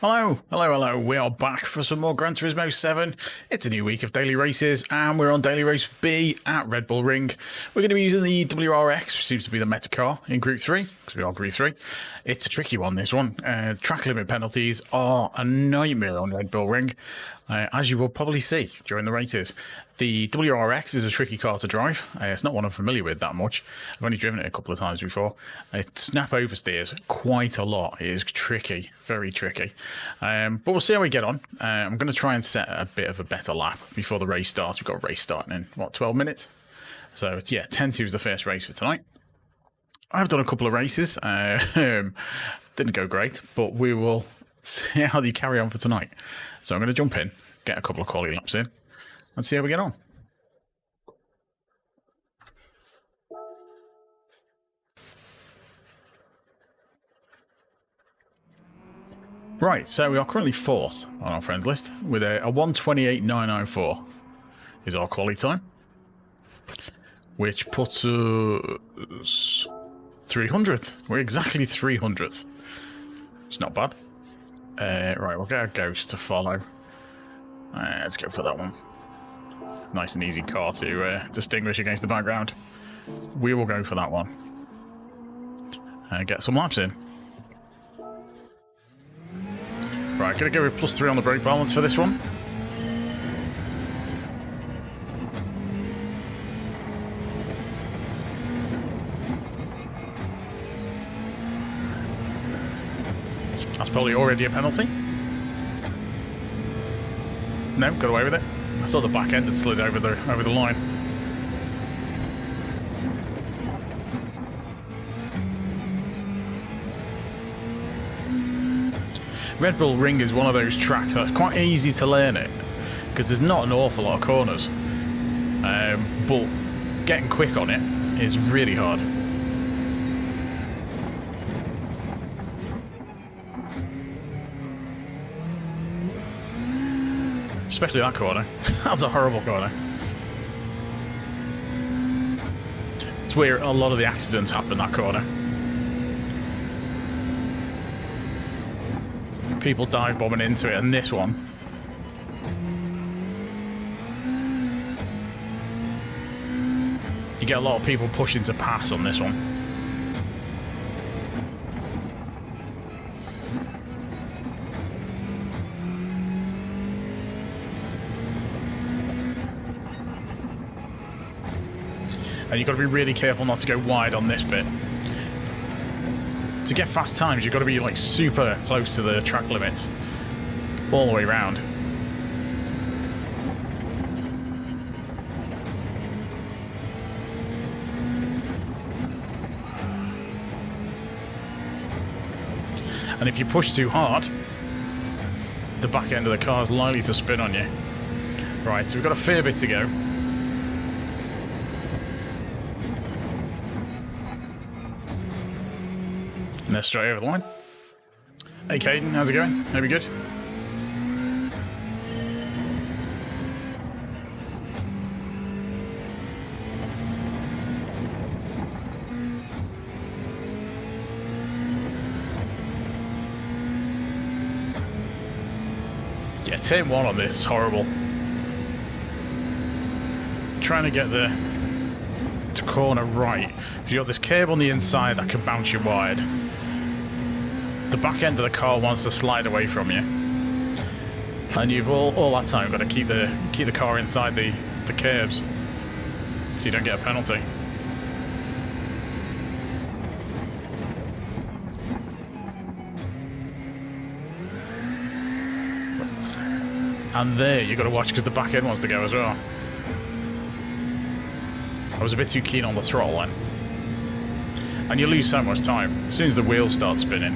Hello, hello, hello. We are back for some more Gran Turismo 7. It's a new week of daily races, and we're on daily race B at Red Bull Ring. We're going to be using the WRX, which seems to be the meta car in Group 3, because we are Group 3. It's a tricky one, this one. Track limit penalties are a nightmare on Red Bull Ring, as you will probably see during the races. The WRX is a tricky car to drive. It's not one I'm familiar with that much. I've only driven it a couple of times before. It snap oversteers quite a lot. It is tricky, very tricky. But we'll see how we get on. I'm going to try and set a bit of a better lap before the race starts. We've got a race starting in, what, 12 minutes? So, it's, yeah, 10-2 is the first race for tonight. I've done a couple of races. Didn't go great, but we will see how they carry on for tonight. So I'm going to jump in, get a couple of quality laps in, and see how we get on. Right, so we are currently fourth on our friends list with a 1:28.994 is our quality time, which puts us 300th. We're exactly 300th. It's not bad. Right, we'll get a Ghost to follow. Let's go for that one. Nice and easy car to distinguish against the background. We will go for that one. And get some laps in. Right, gonna go with +3 on the brake balance for this one. That's probably already a penalty. No, got away with it. I thought the back end had slid over the line. Red Bull Ring is one of those tracks that's quite easy to learn it because there's not an awful lot of corners, but getting quick on it is really hard. Especially that corner. That's a horrible corner. It's where a lot of the accidents happen, that corner. People dive bombing into it, and this one. You get a lot of people pushing to pass on this one. And you've got to be really careful not to go wide on this bit. To get fast times, you've got to be like super close to the track limits all the way around. And if you push too hard, the back end of the car is likely to spin on you. Right, so we've got a fair bit to go. And they're straight over the line. Hey Caden, how's it going? Are we good? Yeah, turn 1 on this is horrible. Trying to get the corner right. You've got this curb on the inside that can bounce you wide. The back end of the car wants to slide away from you, and you've all that time got to keep the car inside the curbs so you don't get a penalty. And there you've got to watch because the back end wants to go as well. I was a bit too keen on the throttle then, and you lose so much time as soon as the wheels start spinning.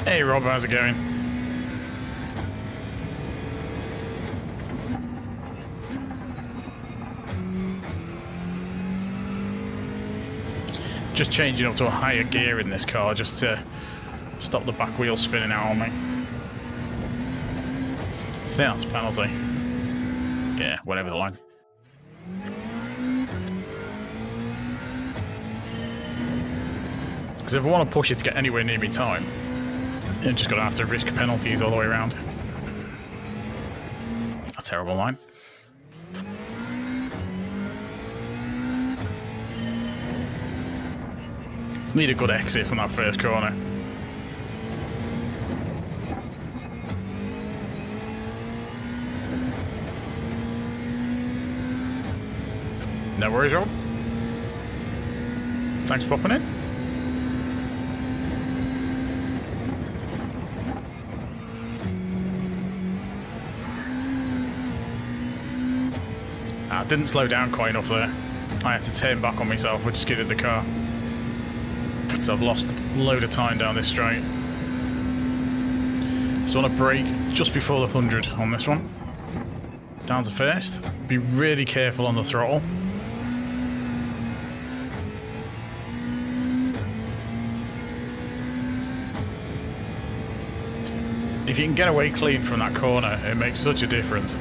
Hey Rob, how's it going? Just changing up to a higher gear in this car just to stop the back wheel spinning out on me. I think that's a penalty. Yeah, whatever the line. Because if I want to push it to get anywhere near me time, I'm just going to have to risk penalties all the way around. A terrible line. Need a good exit from that first corner. No worries, Rob. Thanks for popping in. I didn't slow down quite enough there. I had to turn back on myself, which skidded the car. So I've lost a load of time down this straight. So I want to brake just before the 100 on this one. Down to first. Be really careful on the throttle. If you can get away clean from that corner, it makes such a difference.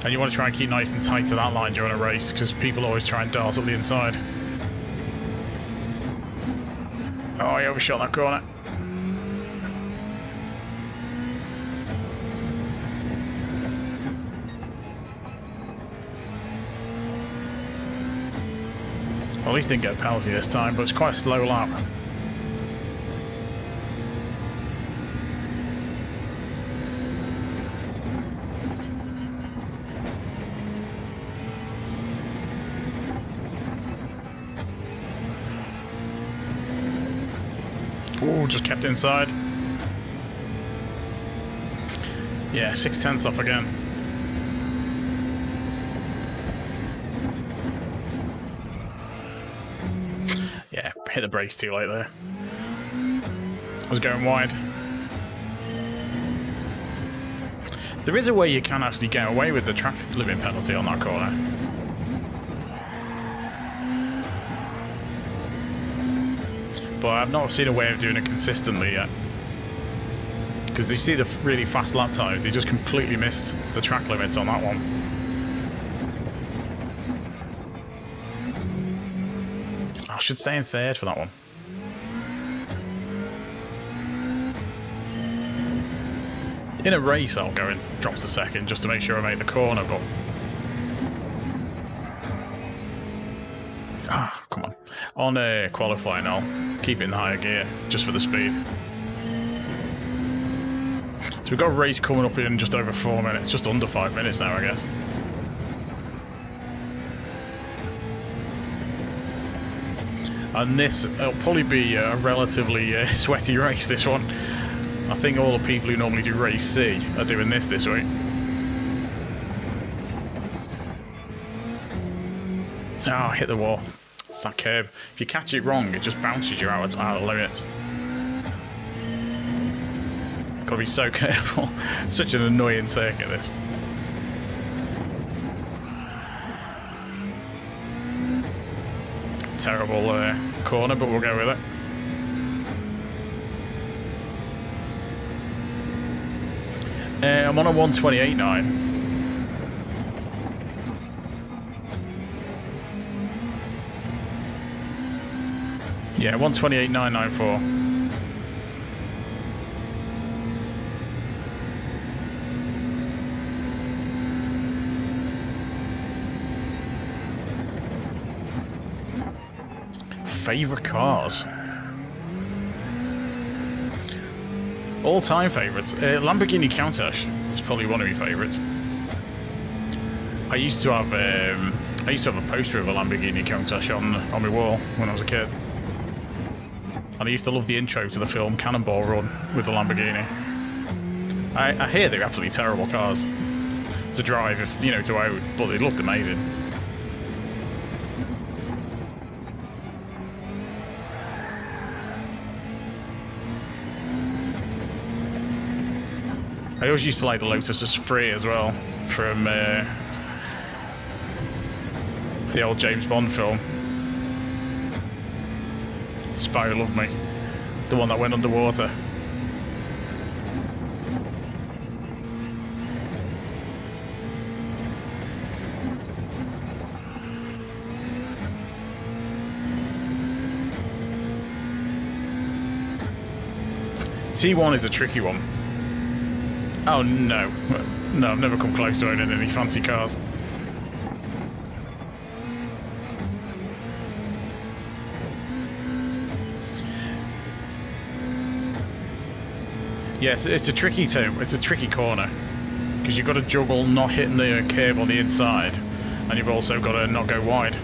And you want to try and keep nice and tight to that line during a race, because people always try and dart up the inside. Oh, I overshot that corner. Well, at least didn't get a penalty this time, but it's quite a slow lap. Ooh, just kept inside. Yeah, 6/10 off again. Yeah, hit the brakes too late there. I was going wide. There is a way you can actually get away with the track limit penalty on that corner. But I've not seen a way of doing it consistently yet. Because you see the really fast lap times, they just completely missed the track limits on that one. I should stay in third for that one. In a race, I'll go and drop to second just to make sure I make the corner, but... Ah, come on. On qualifying, I'll keep it in higher gear, just for the speed. So we've got a race coming up in just over 4 minutes, just under 5 minutes now, I guess. And this, it'll probably be a relatively sweaty race, this one. I think all the people who normally do race C are doing this week. Ah, hit the wall. It's that curb. If you catch it wrong, it just bounces you out of limits. Gotta be so careful. It's such an annoying circuit, this. Terrible corner, but we'll go with it. I'm on a 128.9. Yeah, 128.994. Favorite cars? All-time favorites. Lamborghini Countach is probably one of my favorites. I used to have a poster of a Lamborghini Countach on my wall when I was a kid. And I used to love the intro to the film Cannonball Run with the Lamborghini. I hear they're absolutely terrible cars to drive, if you know, to own, but they looked amazing. I always used to like the Lotus Esprit as well, from the old James Bond film. Spy Who Loved Me. The one that went underwater. T1 is a tricky one. Oh no. No, I've never come close to owning any fancy cars. Yes, it's a tricky it's a tricky corner. Because you've got to juggle not hitting the curb on the inside, and you've also got to not go wide.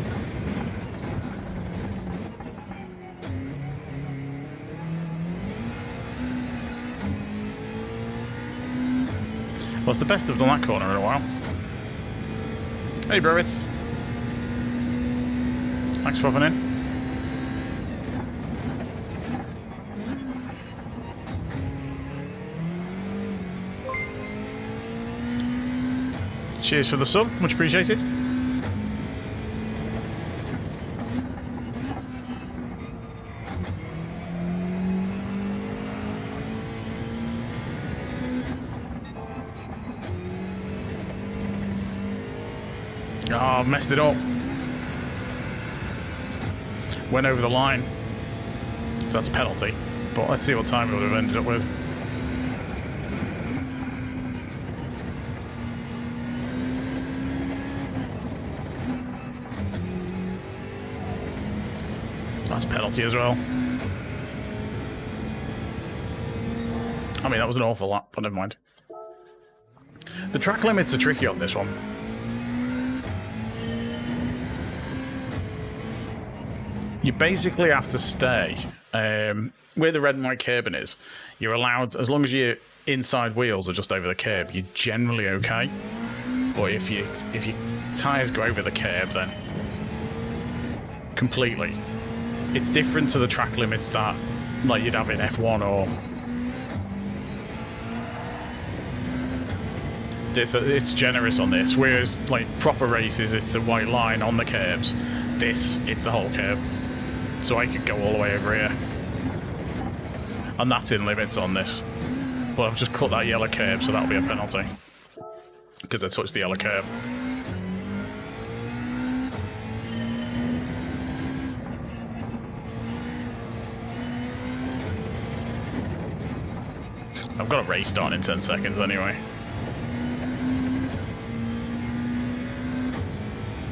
Well, it's the best I've done that corner in a while. Hey, Browitz. Thanks for popping in. Cheers for the sub, much appreciated. Oh, messed it up. Went over the line. So that's a penalty. But let's see what time it would have ended up with. That's a penalty as well. I mean, that was an awful lot, but never mind. The track limits are tricky on this one. You basically have to stay where the red and white curbing is. You're allowed, as long as your inside wheels are just over the curb, you're generally okay. But if your tyres go over the curb, then completely. It's different to the track limits that like you'd have in F1 or it's generous on this, whereas like proper races it's the white line on the curbs. This, it's the whole curb. So I could go all the way over here. And that's in limits on this. But I've just cut that yellow curb, so that'll be a penalty. Because I touched the yellow curb. I've got a race starting in 10 seconds anyway.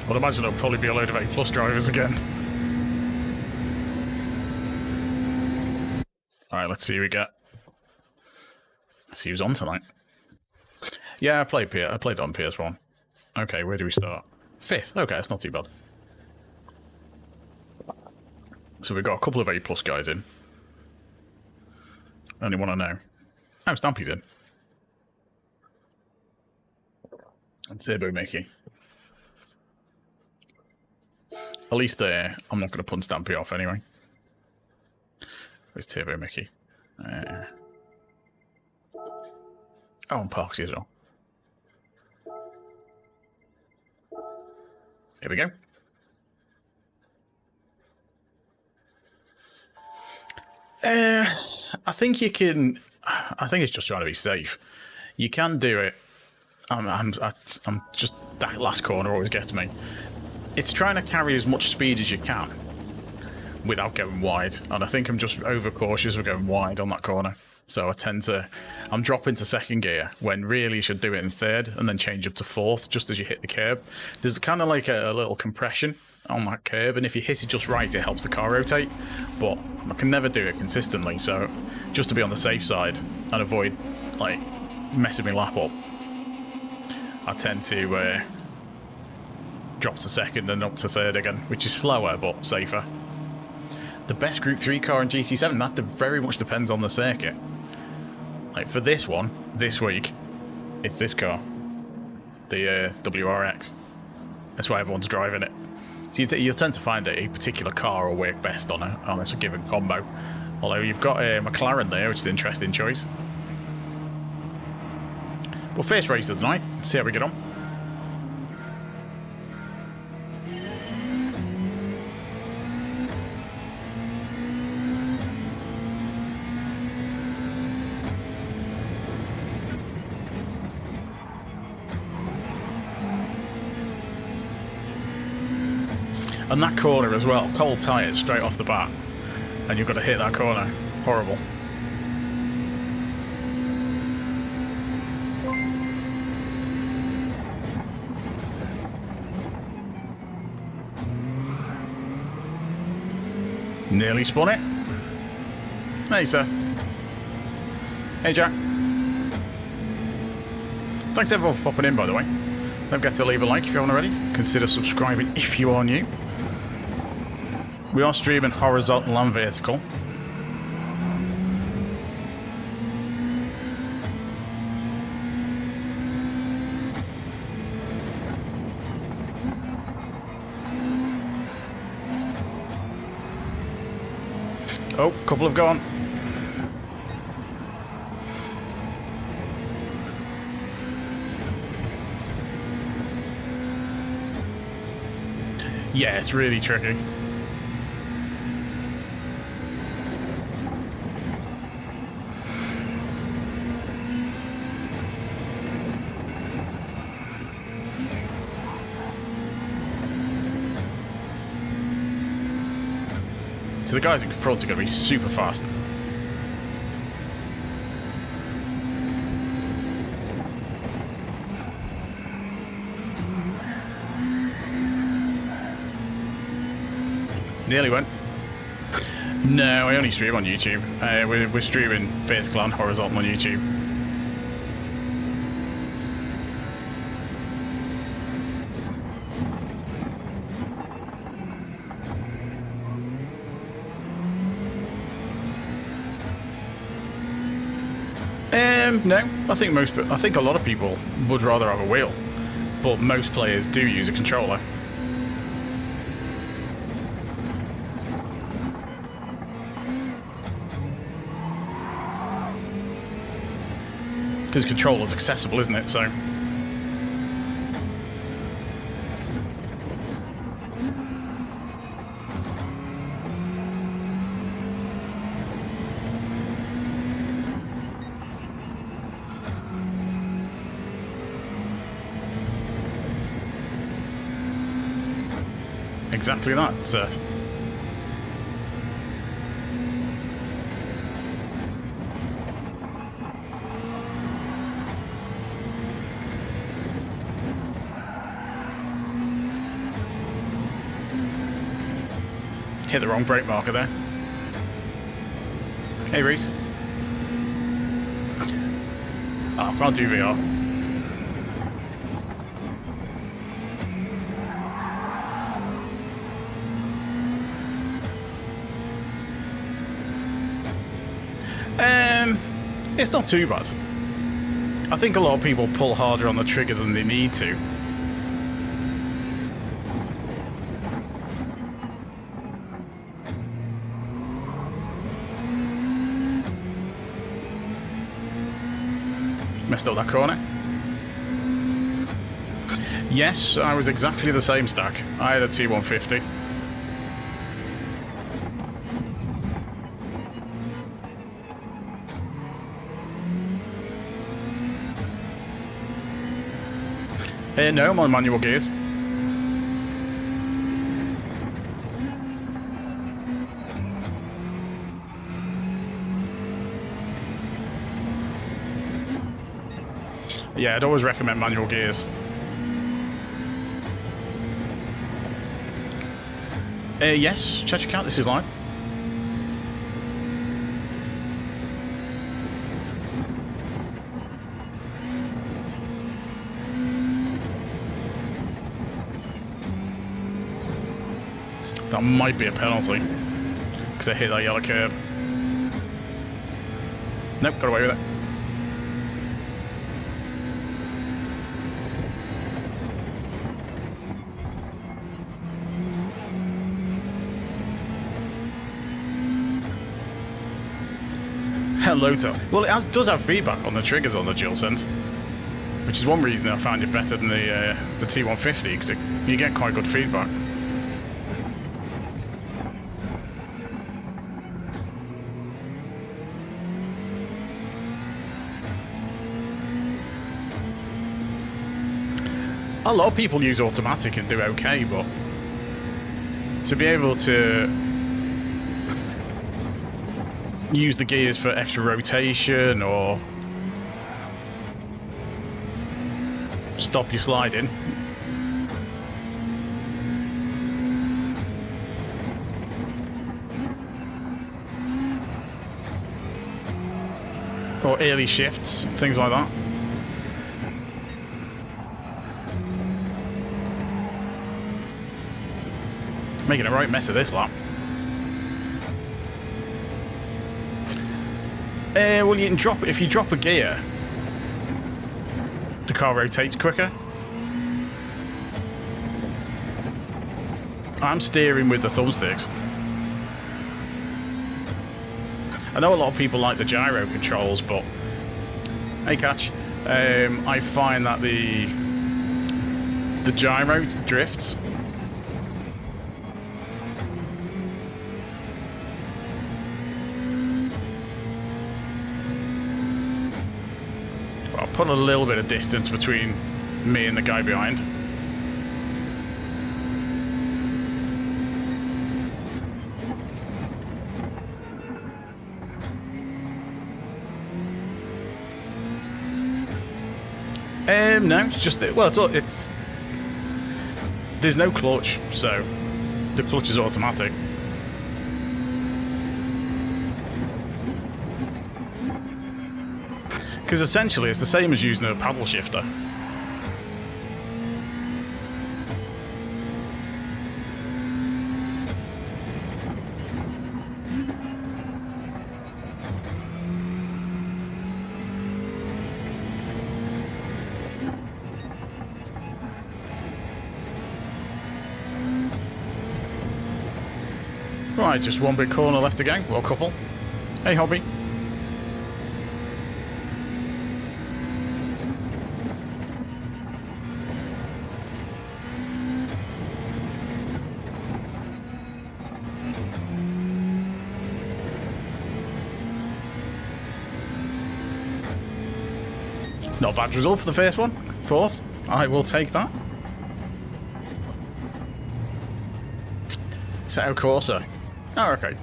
I'd imagine there'll probably be a load of A+ drivers again. Alright, let's see who we get. Let's see who's on tonight. Yeah, I played on PS1. Okay, where do we start? 5th. Okay, that's not too bad. So we've got a couple of A+ guys in. Only one I know. Oh, Stampy's in. And Turbo Mickey. At least I'm not going to punt Stampy off anyway. Where's Turbo Mickey? Oh, and Parksy as well. Here we go. I think you can. I think it's just trying to be safe. You can do it. I'm just that last corner always gets me. It's trying to carry as much speed as you can without going wide, and I think I'm just over cautious of going wide on that corner. So I'm dropping to second gear when really you should do it in third and then change up to fourth just as you hit the curb. There's kind of like a little compression on that curb, and if you hit it just right, it helps the car rotate. But I can never do it consistently, so just to be on the safe side and avoid like messing my lap up, I tend to drop to second and up to third again, which is slower but safer. The best Group 3 car in GT7, that very much depends on the circuit. Like for this one, this week, it's this car, the WRX. That's why everyone's driving it. So you tend to find a particular car will work best on a given combo. Although you've got a McLaren there, which is an interesting choice. But first race of the night, see how we get on. And that corner as well, cold tyres straight off the bat. And you've got to hit that corner. Horrible. Nearly spun it. Hey, Seth. Hey, Jack. Thanks everyone for popping in, by the way. Don't forget to leave a like if you haven't already. Consider subscribing if you are new. We are streaming horizontal and vertical. Oh, a couple have gone. Yeah, it's really tricky. So the guys in front are going to be super fast. Nearly went. No, I only stream on YouTube. We're streaming vertical and horizontal on YouTube. No, I think a lot of people would rather have a wheel, but most players do use a controller. Because the controller's accessible, isn't it? So. Exactly that, Seth. Hit the wrong brake marker there. Hey, Reese. Oh, I can't do VR. It's not too bad. I think a lot of people pull harder on the trigger than they need to. Messed up that corner. Yes, I was exactly the same stack. I had a T150. No, I'm on manual gears. Yeah, I'd always recommend manual gears. Yes, check your account, this is live. That might be a penalty, because I hit that yellow curb. Nope, got away with it. Hello, Tom. Well, does have feedback on the triggers on the DualSense, which is one reason I found it better than the T150, because you get quite good feedback. A lot of people use automatic and do okay, but to be able to use the gears for extra rotation or stop you sliding, or early shifts, things like that. Making a right mess of this lap. Well, you can drop if you drop a gear, the car rotates quicker. I'm steering with the thumbsticks. I know a lot of people like the gyro controls, but hey, catch. I find that the gyro drifts. I'll put a little bit of distance between me and the guy behind. No, it's just, well, it's there's no clutch, so the clutch is automatic. Because essentially it's the same as using a paddle shifter. Right, just one big corner left to go. Well, couple. Hey, Hobby. Not a bad result for the first one. Fourth. I will take that. Assetto Corsa. Oh, okay.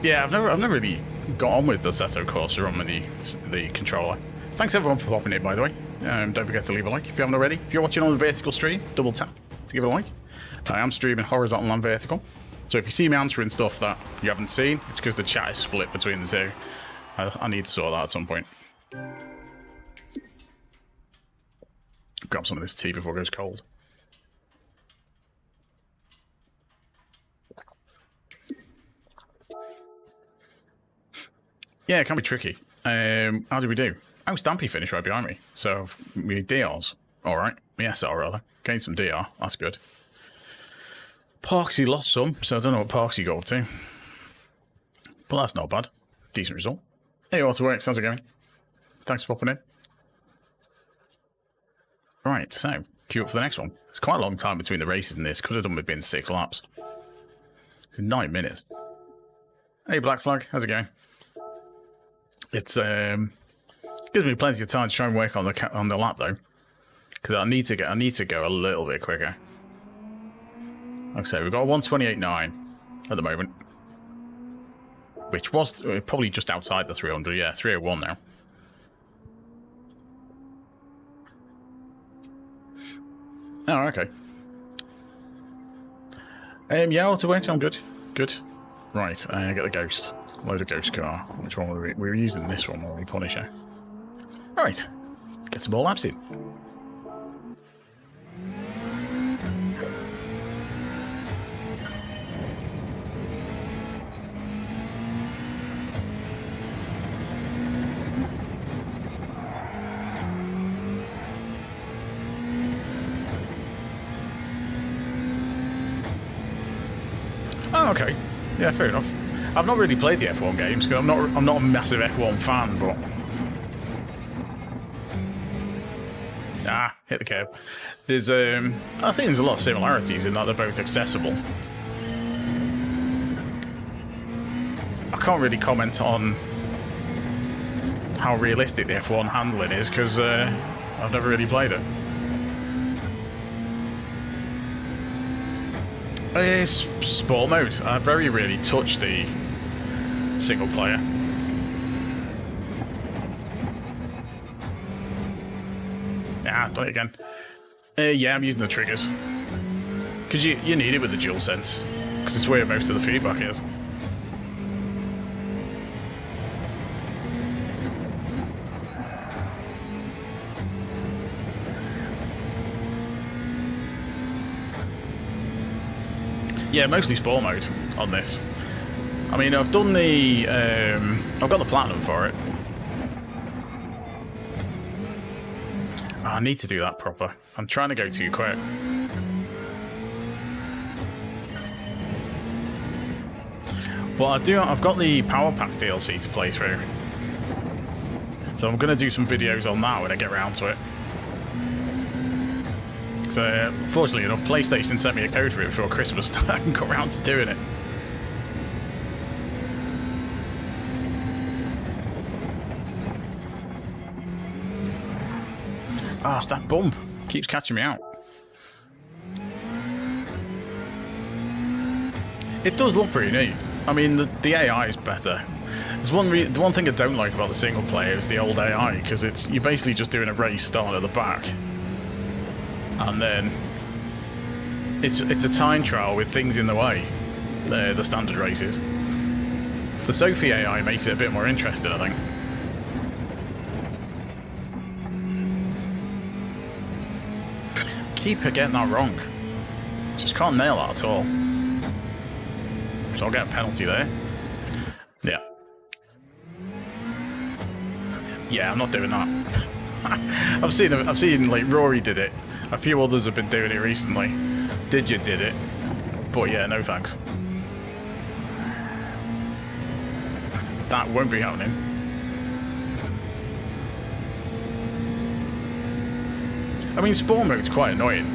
Yeah, I've never really got on with the Assetto Corsa on the controller. Thanks everyone for popping in, by the way. Don't forget to leave a like if you haven't already. If you're watching on the vertical stream, double tap to give it a like. I am streaming horizontal and vertical, so if you see me answering stuff that you haven't seen, it's because the chat is split between the two. I need to sort that at some point. Grab some of this tea before it goes cold. Yeah, it can be tricky. How did we do? Oh, Stampy finished right behind me. So, we DRs. Alright. Yes, rather. Gained some DR. That's good. Parksy lost some, so I don't know what Parksy got up to. But that's not bad. Decent result. Hey, AutoWorks, how's it going? Thanks for popping in. Right, so, queue up for the next one. It's quite a long time between the races in this. Could have done with being 6 laps. It's 9 minutes. Hey, Black Flag, how's it going? It's gives me plenty of time to try and work on the lap though, because I need to go a little bit quicker. Like I say, we've got a 128.9 at the moment, which was probably just outside the 300. Yeah, 301 now. Oh, okay. Yeah, AutoWorks, I'm good. Good. Right, get the Ghost. Load a Ghost car. Which one we were using? This one, were we Punisher? Alright, get some more laps in. Oh, okay. Yeah, fair enough. I've not really played the F1 games because I'm not a massive F1 fan, but hit the curb. There's I think there's a lot of similarities in that they're both accessible. I can't really comment on how realistic the F1 handling is because I've never really played it. It's sport mode. I very rarely touch the single player. Done it again. Yeah, I'm using the triggers. Because you need it with the DualSense. Because it's where most of the feedback is. Yeah, mostly sport mode on this. I mean, I've done the... I've got the platinum for it. Oh, I need to do that proper. I'm trying to go too quick. But I've got the Power Pack DLC to play through. So I'm going to do some videos on that when I get around to it. So, fortunately enough, PlayStation sent me a code for it before Christmas, so I can come around to doing it. Ah, it's that bump. Keeps catching me out. It does look pretty neat. I mean, the AI is better. There's the one thing I don't like about the single player is the old AI, because you're basically just doing a race starting at the back. And then it's a time trial with things in the way, the standard races. The Sophie AI makes it a bit more interesting, I think. Keep getting that wrong. Just can't nail that at all. So I'll get a penalty there. Yeah. Yeah, I'm not doing that. I've seen like Rory did it. A few others have been doing it recently. Didya did it. But yeah, no thanks. That won't be happening. I mean, spawn mode's quite annoying.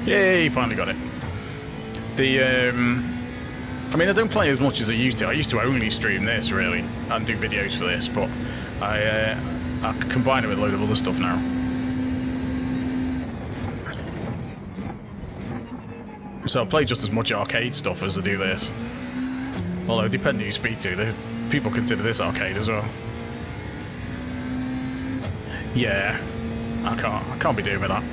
Yay, finally got it. I mean, I don't play as much as I used to. I used to only stream this, really, and do videos for this, but I combine it with a load of other stuff now. So I play just as much arcade stuff as I do this. Although, depending who you speak to, people consider this arcade as well. Yeah, I can't be doing with that.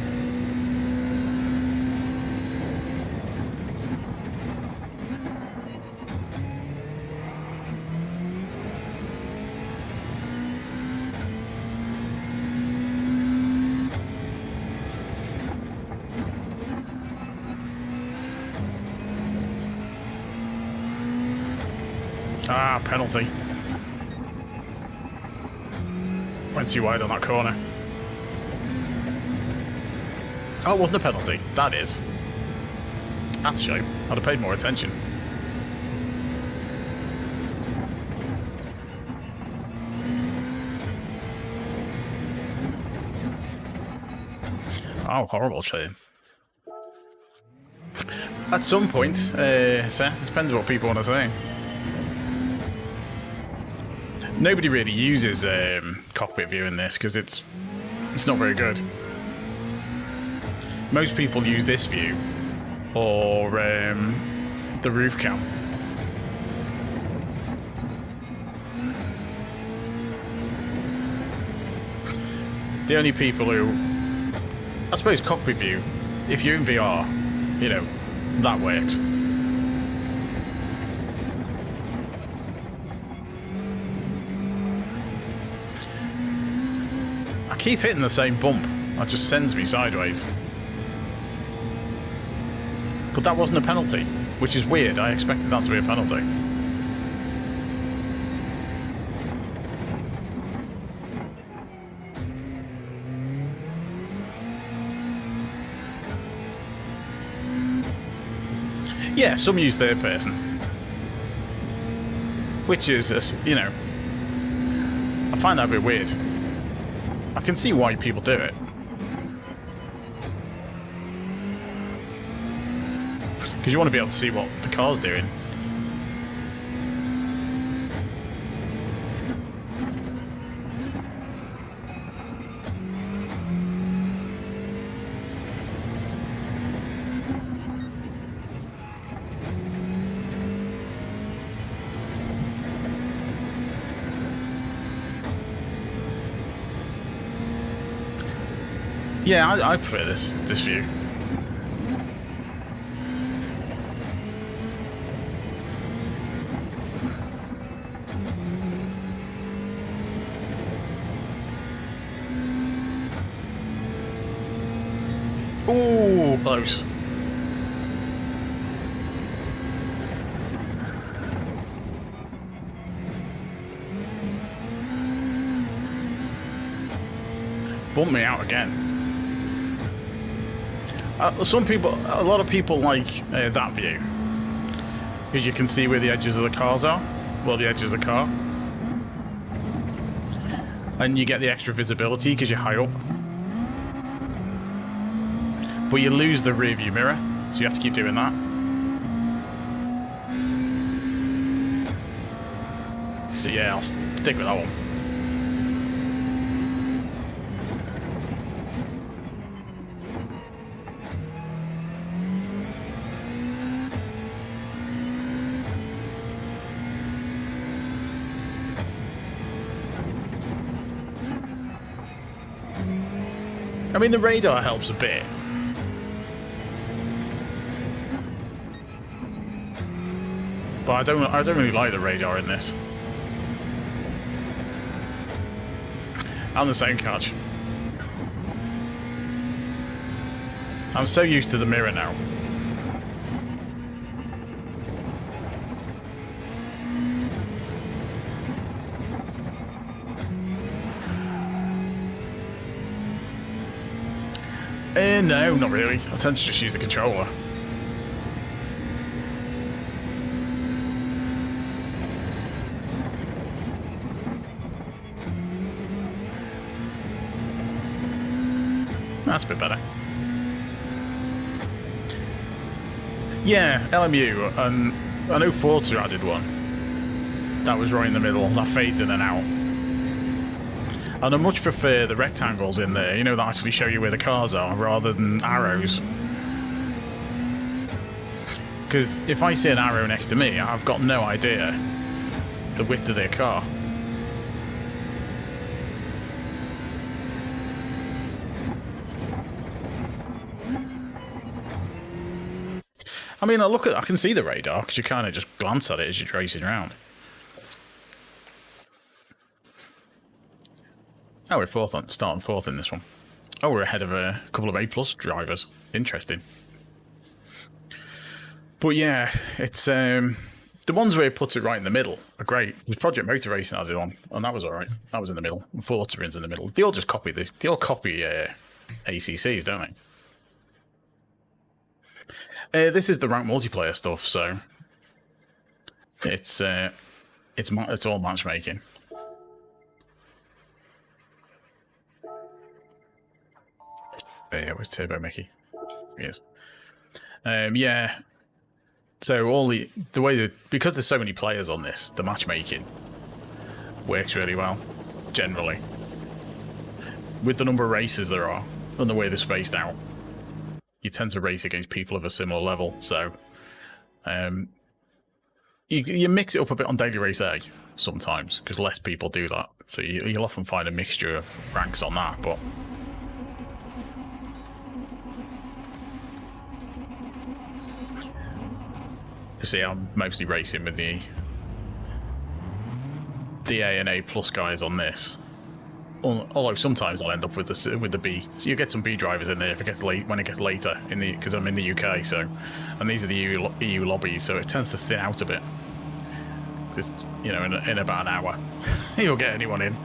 Ah, penalty. Went too wide on that corner. Oh, it wasn't a penalty. That is. That's a shame. I'd have paid more attention. Oh, horrible shame. At some point, Seth, it depends what people want to say. Nobody really uses cockpit view in this because it's not very good. Most people use this view or the roof cam. The only people who, I suppose, cockpit view, if you're in VR, you know, that works. I keep hitting the same bump. That just sends me sideways. But that wasn't a penalty, which is weird. I expected that to be a penalty. Yeah, some use third person. Which is, you know, I find that a bit weird. I can see why people do it. Because you want to be able to see what the car's doing. Yeah, I prefer this view. close. Bump me out again. A lot of people like that view, because you can see where the edges of the cars are. Well, the edges of the car. And you get the extra visibility because you're high up. But you lose the rear view mirror, so you have to keep doing that. So yeah, I'll stick with that one. I mean, the radar helps a bit. But I don't really like the radar in this. I'm the same catch. I'm so used to the mirror now. No, not really. I tend to just use the controller. That's a bit better. Yeah, LMU, and I know Forza added one. That was right in the middle. That fades in and out. And I much prefer the rectangles in there, you know, that actually show you where the cars are, rather than arrows. Because if I see an arrow next to me, I've got no idea the width of their car. I mean, I can see the radar, because you kind of just glance at it as you're racing around. Oh, we're starting fourth in this one. Oh, we're ahead of a couple of A+ drivers. Interesting. But yeah, it's the ones where it puts it right in the middle are great. There's Project Motor Racing I did on, and that was all right. That was in the middle. And Forza's in the middle. They all just copy ACCs, don't they? This is the ranked multiplayer stuff, so it's all matchmaking. Yeah, where's Turbo Mickey? Yes. Yeah. So all the way that, because there's so many players on this, the matchmaking works really well, generally. With the number of races there are, and the way they're spaced out, you tend to race against people of a similar level, so you mix it up a bit on Daily Race A sometimes, because less people do that. So you'll often find a mixture of ranks on that, but see, I'm mostly racing with the A and A+ guys on this. Although sometimes I'll end up with the B. So you get some B drivers in there if it gets late, when it gets later because I'm in the UK. So, and these are the EU lobbies, so it tends to thin out a bit. It's, you know, in about an hour, you'll get anyone in.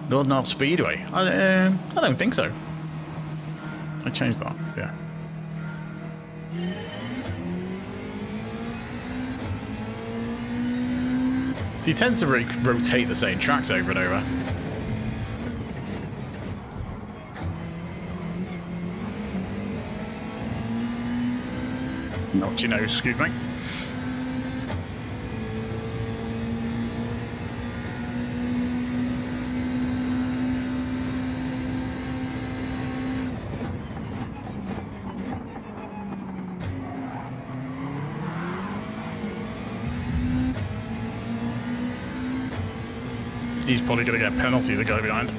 Northern Arts Speedway. I don't think so. I changed that. Yeah. They tend to rotate the same tracks over and over. Not you know, excuse me. He's probably going to get a penalty, the guy behind.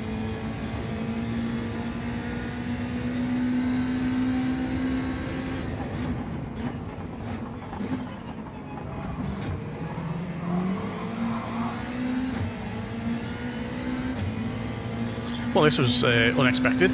Well, this was unexpected.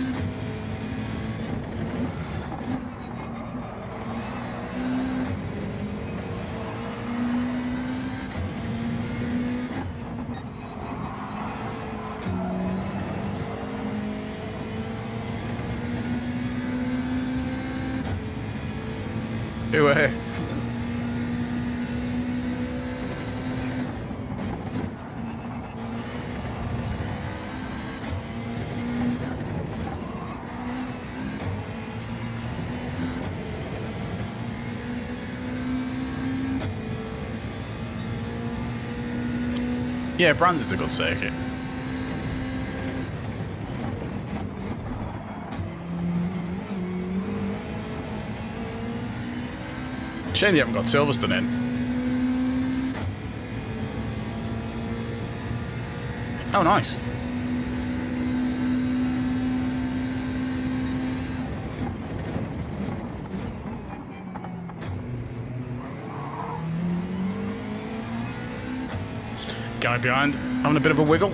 Anyway. Yeah, Brands is a good circuit. Shame they haven't got Silverstone in. Oh, nice. Guy behind, having a bit of a wiggle.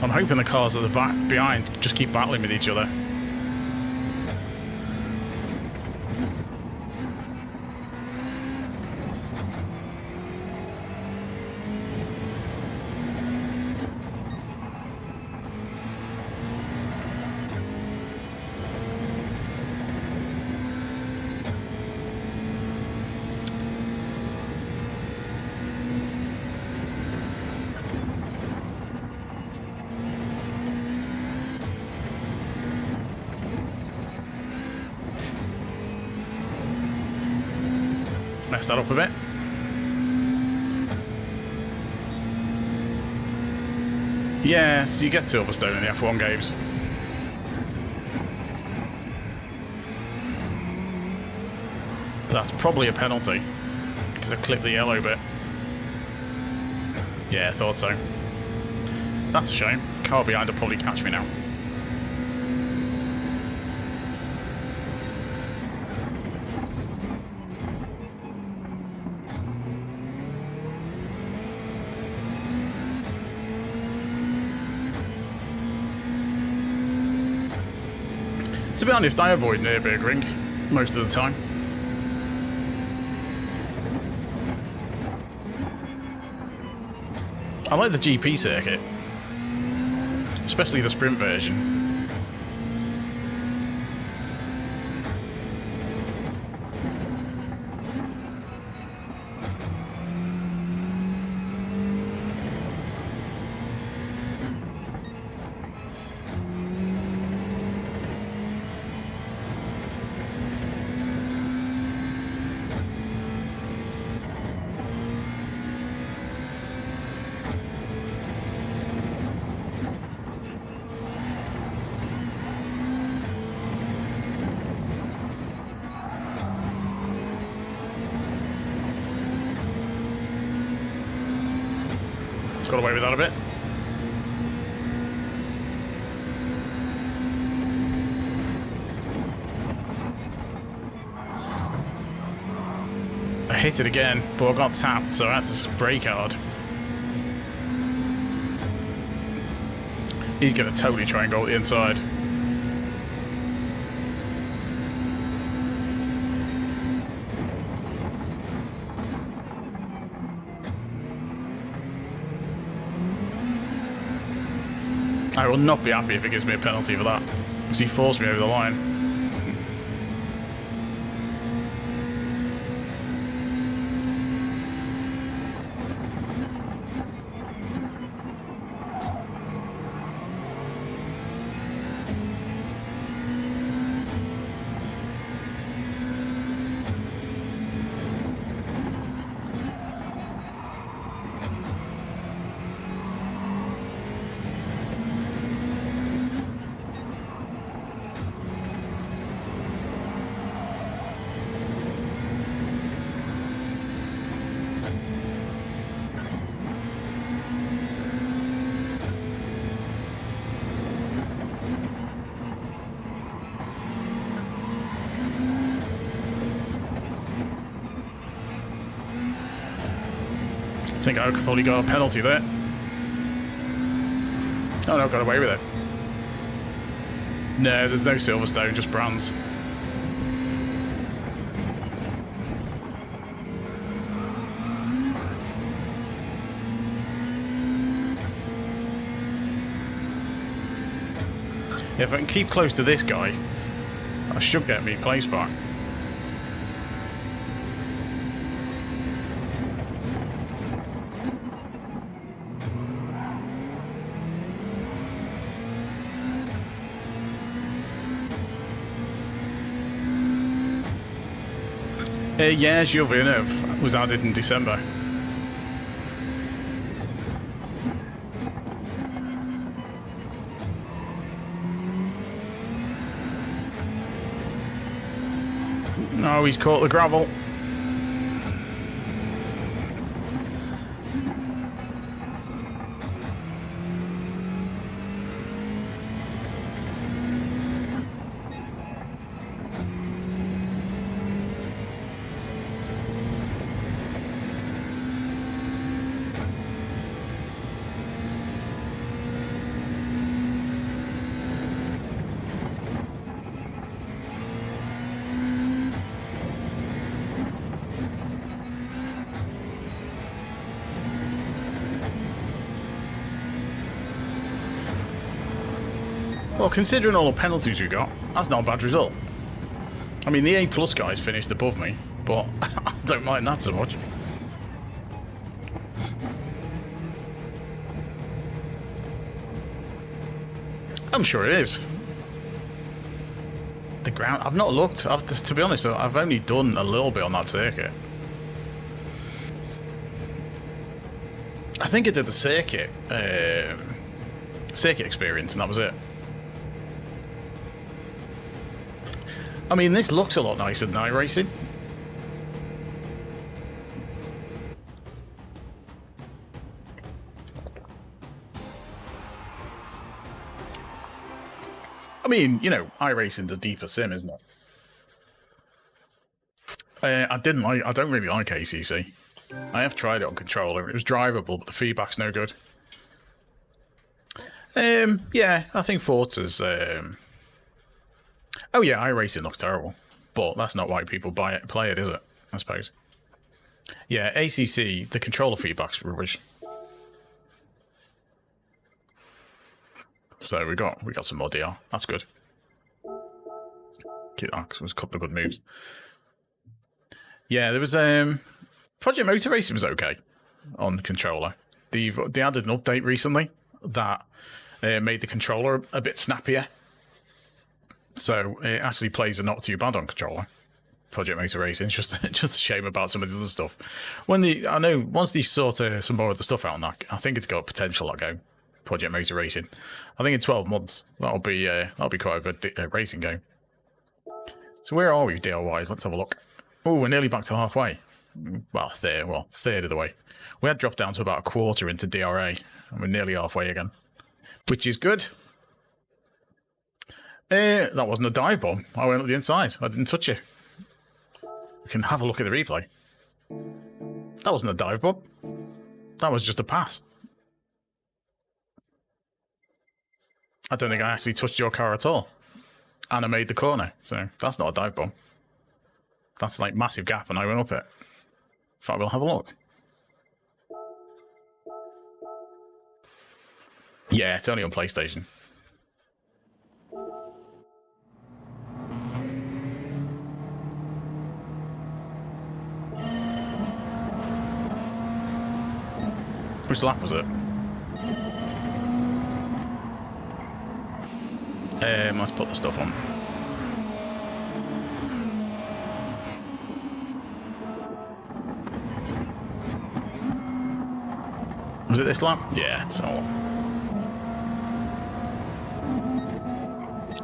I'm hoping the cars at the back behind just keep battling with each other. Mess that up a bit. Yeah, so you get Silverstone in the F1 games. That's probably a penalty because I clipped the yellow bit. Yeah, I thought so. That's a shame. Car behind will probably catch me now. To be honest, I avoid Nürburgring most of the time. I like the GP circuit, especially the sprint version. Got away with that a bit. I hit it again, but I got tapped, so I had to brake hard. He's going to totally try and go at the inside. I will not be happy if it gives me a penalty for that, because he forced me over the line. think I could probably got a penalty there. Oh no, got away with it. No, there's no Silverstone, just brands. Yeah, if I can keep close to this guy, I should get me place back. Yeah, Gilles Villeneuve was added in December. Oh, he's caught the gravel. Well, considering all the penalties we got, that's not a bad result. I mean, the A+ guys finished above me, but I don't mind that so much. I'm sure it is. The ground, I've not looked. To be honest, I've only done a little bit on that circuit. I think I did the circuit experience, and that was it. I mean, this looks a lot nicer than iRacing. I mean, you know, iRacing's a deeper sim, isn't it? I don't really like ACC. I have tried it on controller. It was drivable, but the feedback's no good. Yeah, I think Forza's... Oh yeah, iRacing looks terrible, but that's not why people play it, is it? I suppose. Yeah, ACC, the controller feedback's rubbish. So we got some more DR. That's good. Keep that, 'cause it was a couple of good moves. Yeah, there was Project Motor Racing was okay on the controller. They added an update recently that made the controller a bit snappier. So it actually plays a not too bad on controller. Project Motor Racing. It's just a shame about some of the other stuff. I know once they sort some more of the stuff out on that, I think it's got potential. That game, Project Motor Racing. I think in 12 months that'll be quite a good racing game. So where are we DR wise? Let's have a look. Oh, we're nearly back to halfway. Well, third of the way. We had dropped down to about a quarter into DRA, and we're nearly halfway again, which is good. That wasn't a dive bomb. I went up the inside. I didn't touch it. We can have a look at the replay. That wasn't a dive bomb. That was just a pass. I don't think I actually touched your car at all. And I made the corner. So that's not a dive bomb. That's like massive gap and I went up it. In fact, we'll have a look. Yeah, it's only on PlayStation. Which lap was it? Let's put the stuff on. Was it this lap? Yeah, it's all.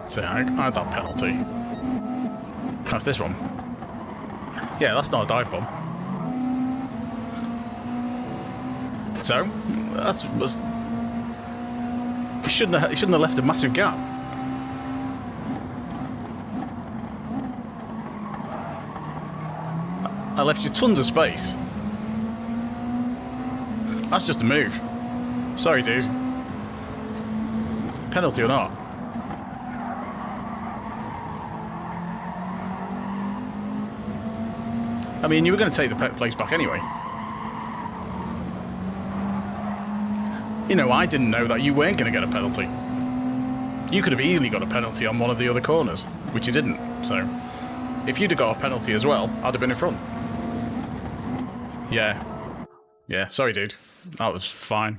So I had that penalty. That's this one. Yeah, that's not a dive bomb. So he shouldn't have left a massive gap. I left you tons of space. That's just a move. Sorry, dude. Penalty or not? I mean, you were going to take the place back anyway. You know, I didn't know that you weren't going to get a penalty. You could have easily got a penalty on one of the other corners, which you didn't. So, if you'd have got a penalty as well, I'd have been in front. Yeah. Yeah, sorry, dude. That was fine.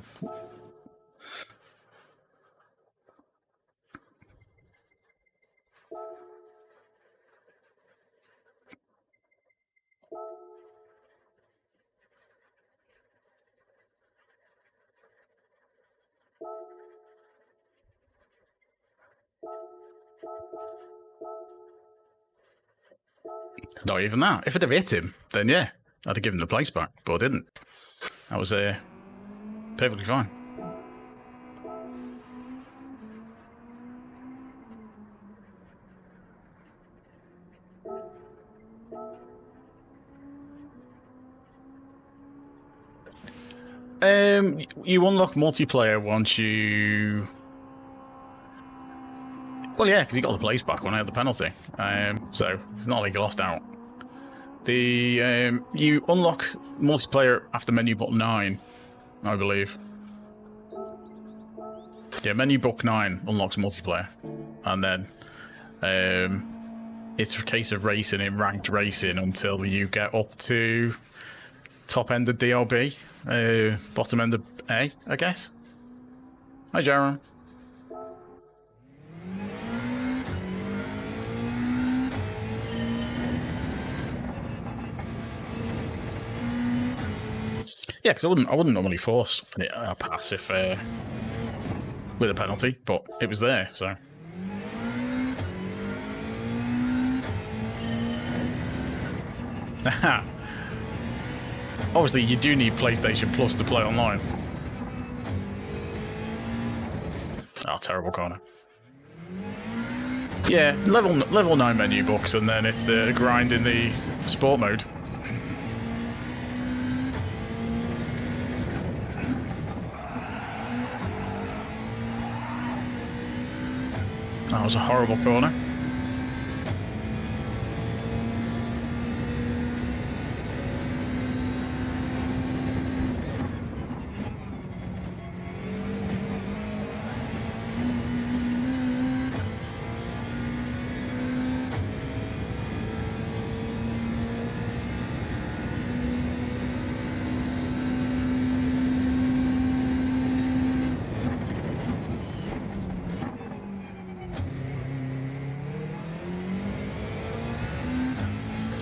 Not even that. If I'd have hit him, then yeah, I'd have given the place back, but I didn't. That was perfectly fine. You unlock multiplayer once you... Well, yeah, because you got the place back when I had the penalty. So it's not like you lost out. You unlock multiplayer after menu book 9, I believe. Yeah, menu book 9 unlocks multiplayer, and then it's a case of racing in ranked racing until you get up to top end of DLB, bottom end of A, I guess. Hi, Jaron. Yeah, because I wouldn't normally force a pass if with a penalty, but it was there, so. Obviously, you do need PlayStation Plus to play online. Oh, terrible corner. Yeah, level 9 menu books, and then it's the grind in the sport mode. That was a horrible corner.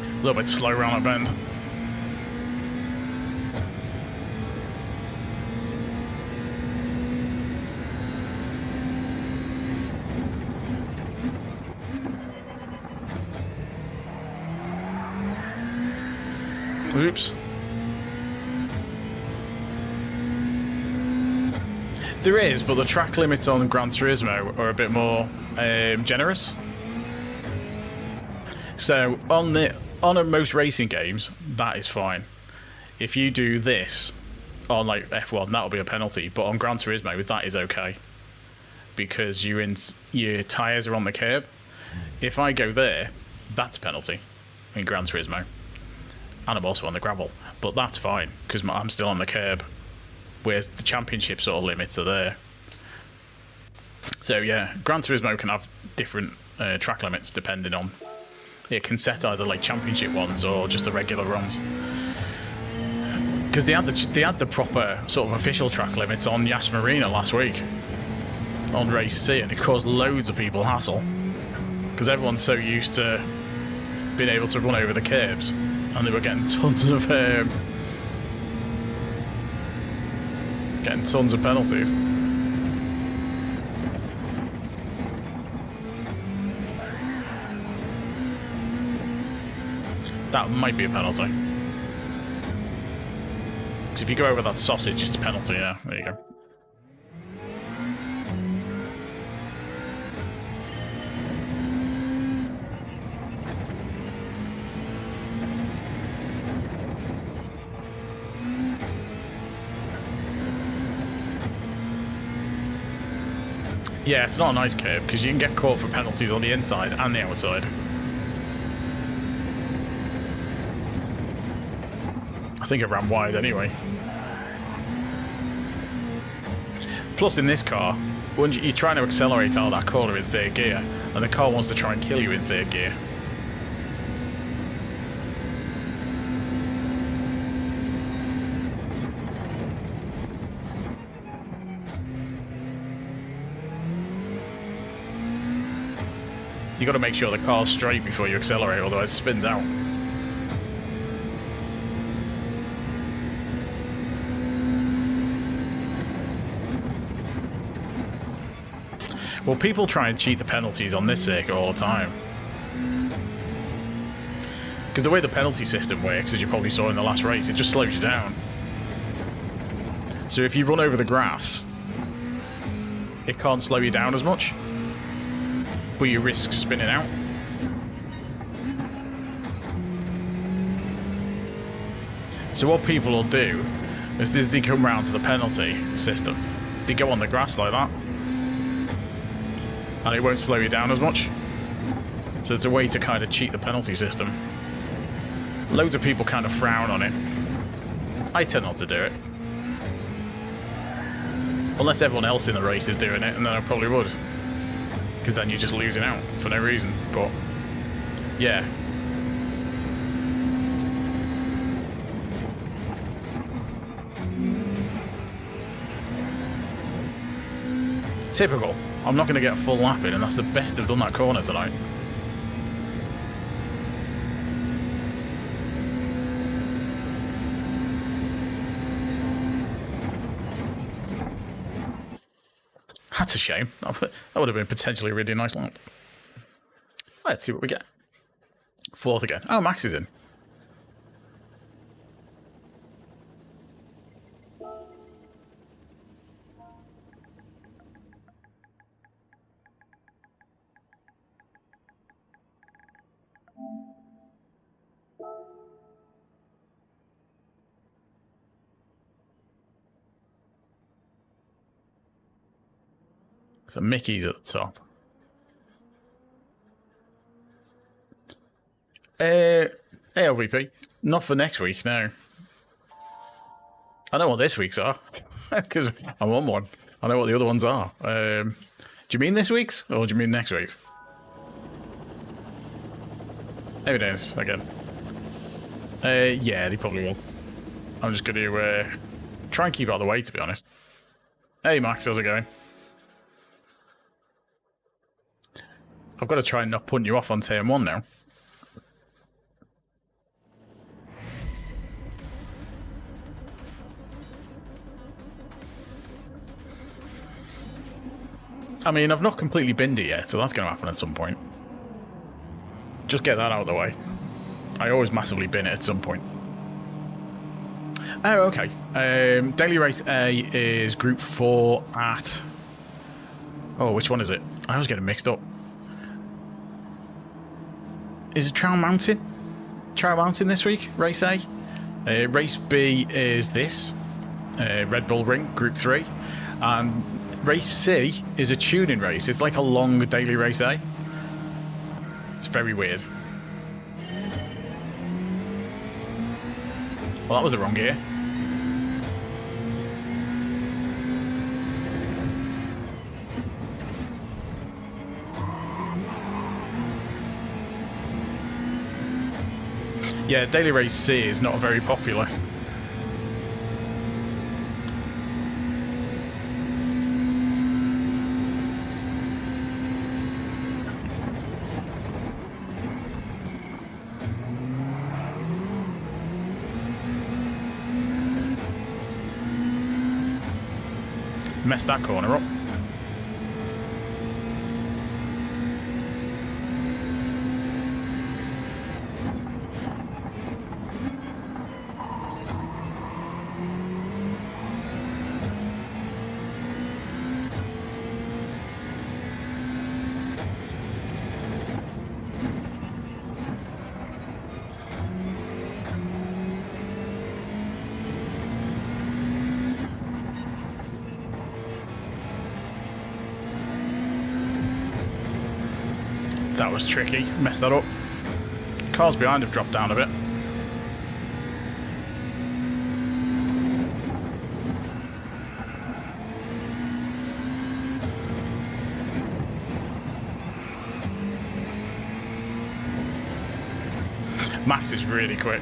A little bit slow around that bend. Oops. There is, but the track limits on Gran Turismo are a bit more generous. So on most racing games, that is fine. If you do this on like F1, that'll be a penalty. But on Gran Turismo, that is okay because your tyres are on the curb. If I go there, that's a penalty in Gran Turismo, and I'm also on the gravel. But that's fine because I'm still on the curb, whereas the championship sort of limits are there. So yeah, Gran Turismo can have different track limits depending on. It can set either like championship ones or just the regular runs. Because they had the proper sort of official track limits on Yas Marina last week on Race C, and it caused loads of people hassle because everyone's so used to being able to run over the curbs, and they were getting tons of penalties. That might be a penalty. So if you go over that sausage, it's a penalty, yeah. There you go. Yeah, it's not a nice curb because you can get caught for penalties on the inside and the outside. I think it ran wide anyway. Plus, in this car, when you're trying to accelerate out of that corner in third gear, and the car wants to try and kill you in third gear. You got to make sure the car's straight before you accelerate, otherwise it spins out. Well, people try and cheat the penalties on this circuit all the time. Because the way the penalty system works, as you probably saw in the last race, it just slows you down. So if you run over the grass, it can't slow you down as much, but you risk spinning out. So what people will do is they come round to the penalty system. They go on the grass like that, and it won't slow you down as much. So it's a way to kind of cheat the penalty system. Loads of people kind of frown on it. I tend not to do it. Unless everyone else in the race is doing it, and then I probably would. Because then you're just losing out for no reason. But, yeah. Typical. I'm not going to get a full lap in, and that's the best I've done that corner tonight. That's a shame. That would have been potentially a really nice lap. Let's see what we get. Fourth again. Oh, Max is in. So Mickey's at the top. LVP. Not for next week, no. I know what this week's are. Because I'm on one. I know what the other ones are. Do you mean this week's? Or do you mean next week's? Maybe it is, again. Yeah, they probably will. I'm just going to try and keep out of the way, to be honest. Hey, Max, how's it going? I've got to try and not punt you off on turn 1 now. I mean, I've not completely binned it yet, so that's going to happen at some point. Just get that out of the way. I always massively bin it at some point. Oh, okay. Daily Race A is Group 4 at... Oh, which one is it? I always get it mixed up. Is it Trow Mountain? Trow Mountain this week, Race A. Race B is this. Red Bull Ring, Group 3. And Race C is a tuning race. It's like a long daily Race A. It's very weird. Well, that was the wrong gear. Yeah, Daily Race C is not very popular. Messed that corner up. That was tricky. Messed that up. Cars behind have dropped down a bit. Max is really quick.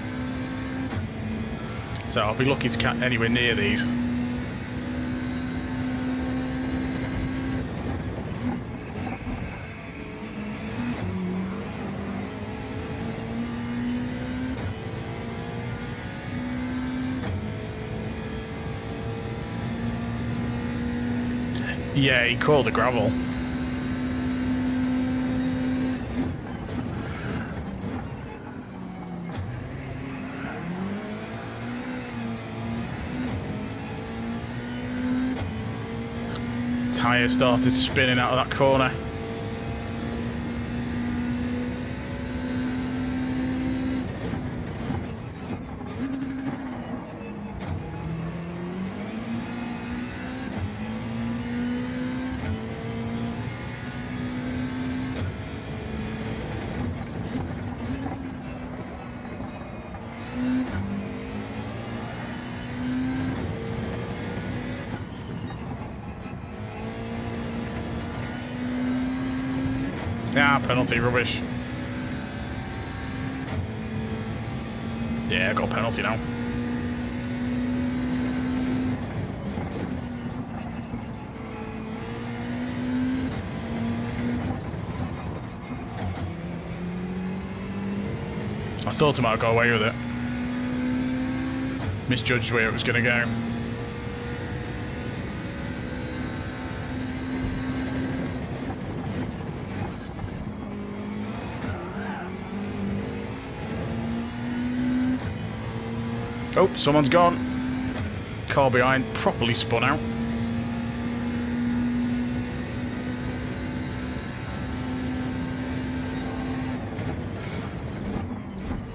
So I'll be lucky to get anywhere near these. Yeah, he called the gravel. Tyre started spinning out of that corner. Ah, penalty, rubbish. Yeah, I got a penalty now. I thought I might go away with it. Misjudged where it was going to go. Oh, someone's gone. Car behind, properly spun out.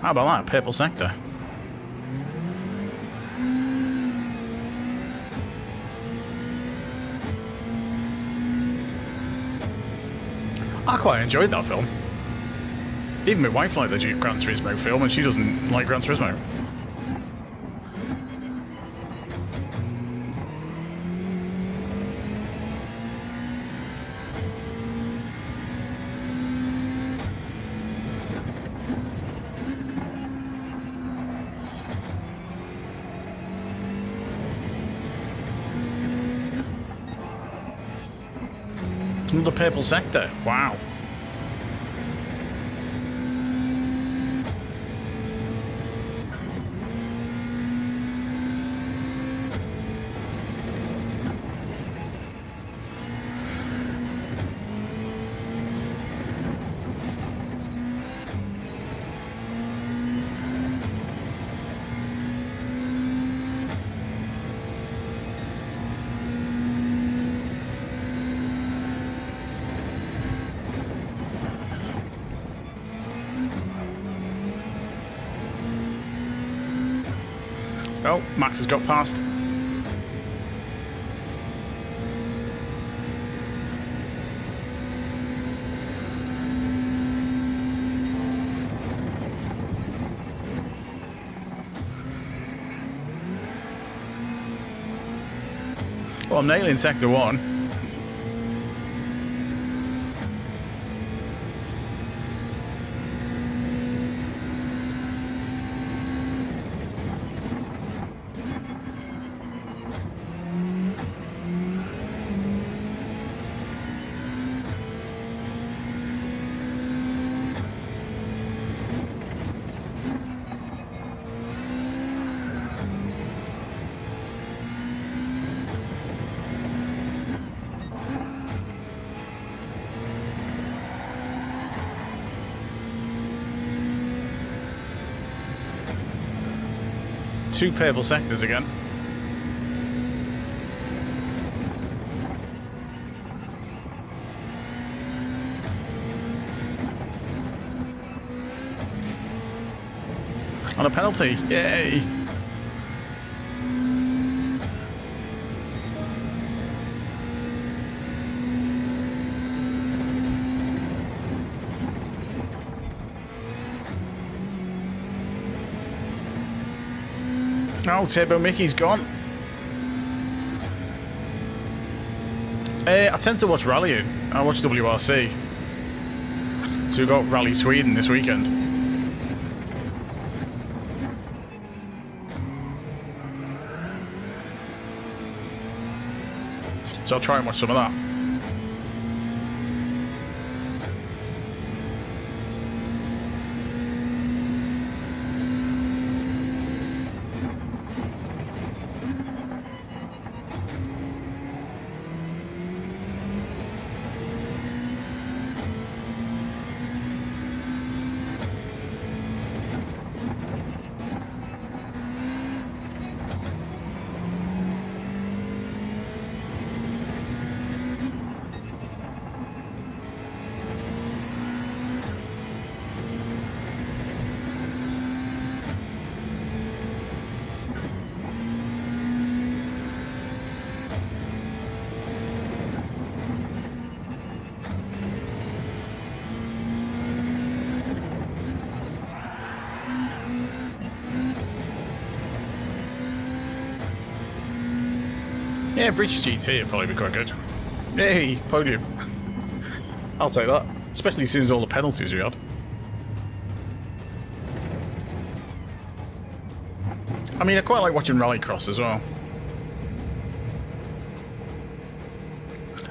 How about that? Purple sector. I quite enjoyed that film. Even my wife liked the Gran Turismo film, and she doesn't like Gran Turismo. Another purple sector. Wow. Oh, Max has got past. Well, I'm nailing sector 1. Two purple sectors again. On a penalty, yay! Oh, Turbo Mickey's gone. I tend to watch rallying. I watch WRC. So we've got Rally Sweden this weekend. So I'll try and watch some of that. Yeah, British GT would probably be quite good. Hey, podium. I'll take that. Especially as soon as all the penalties we had. I mean, I quite like watching Rallycross as well.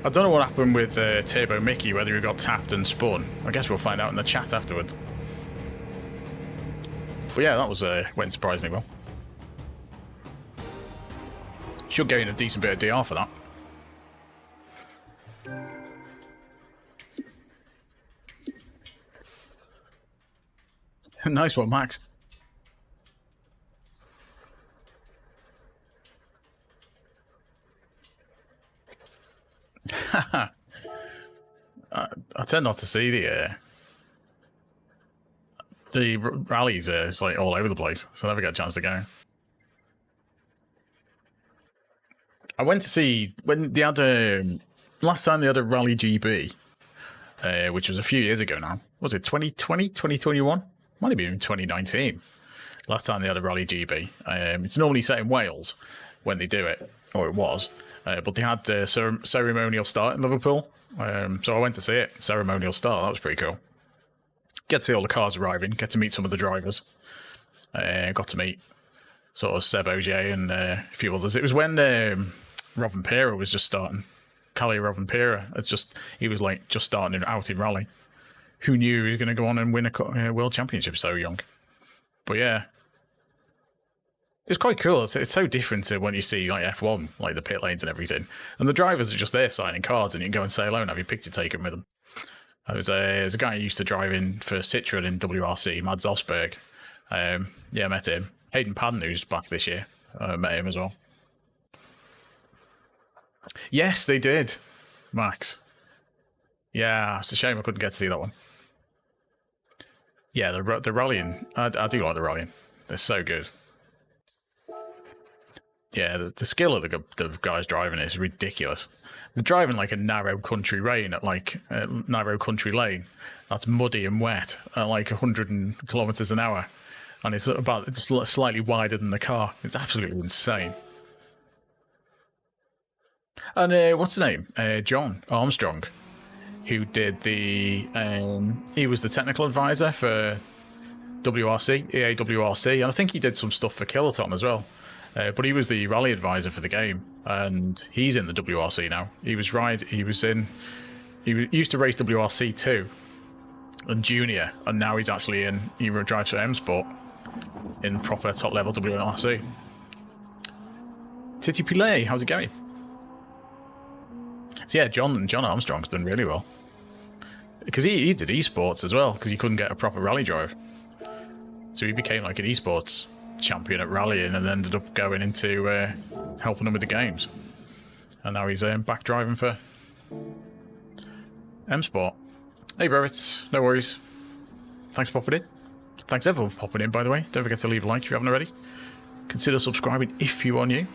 I don't know what happened with Turbo Mickey, whether he got tapped and spun. I guess we'll find out in the chat afterwards. But yeah, that was went surprisingly well. Should gain a decent bit of DR for that. Nice one, Max. I tend not to see the rallies. It's like all over the place, so I never get a chance to go. I went to see when they had last time they had a Rally GB, which was a few years ago now. Was it 2020, 2021? Might have been 2019. Last time they had a Rally GB. It's normally set in Wales when they do it, or it was. But they had ceremonial start in Liverpool. So I went to see it. Ceremonial start. That was pretty cool. Get to see all the cars arriving. Get to meet some of the drivers. Got to meet sort of Seb Ogier and a few others. It was when Rovanpera was just starting. Kalle Rovanpera. He was like just starting out in rally. Who knew he was going to go on and win a world championship so young? But yeah, it's quite cool. It's so different to when you see like F1, like the pit lanes and everything. And the drivers are just there signing cards, and you can go and say hello and have your picture taken with them. There's a guy who used to drive in for Citroen in WRC, Mads Osberg. Yeah, met him. Hayden Padden, who's back this year, met him as well. Yes, they did, Max. Yeah, it's a shame I couldn't get to see that one. Yeah, the rallying. I do like the rallying. They're so good. Yeah, the skill of the guys driving it is ridiculous. They're driving like a narrow country lane at narrow country lane that's muddy and wet at like 100 kilometers an hour, and it's slightly wider than the car. It's absolutely insane. And what's his name? John Armstrong, who did he was the technical advisor for WRC, EA WRC, and I think he did some stuff for Kiloton as well. But he was the rally advisor for the game, and he's in the WRC now. He used to race WRC 2 and Junior, and now he's actually he drives for M Sport in proper top level WRC. Titi Pile, how's it going? So yeah, John Armstrong's done really well. Because he did esports as well, because he couldn't get a proper rally drive. So he became like an esports champion at rallying, and ended up going into helping them with the games. And now he's back driving for M Sport. Hey Brevitz, no worries. Thanks for popping in. Thanks everyone for popping in, by the way. Don't forget to leave a like if you haven't already. Consider subscribing if you are new.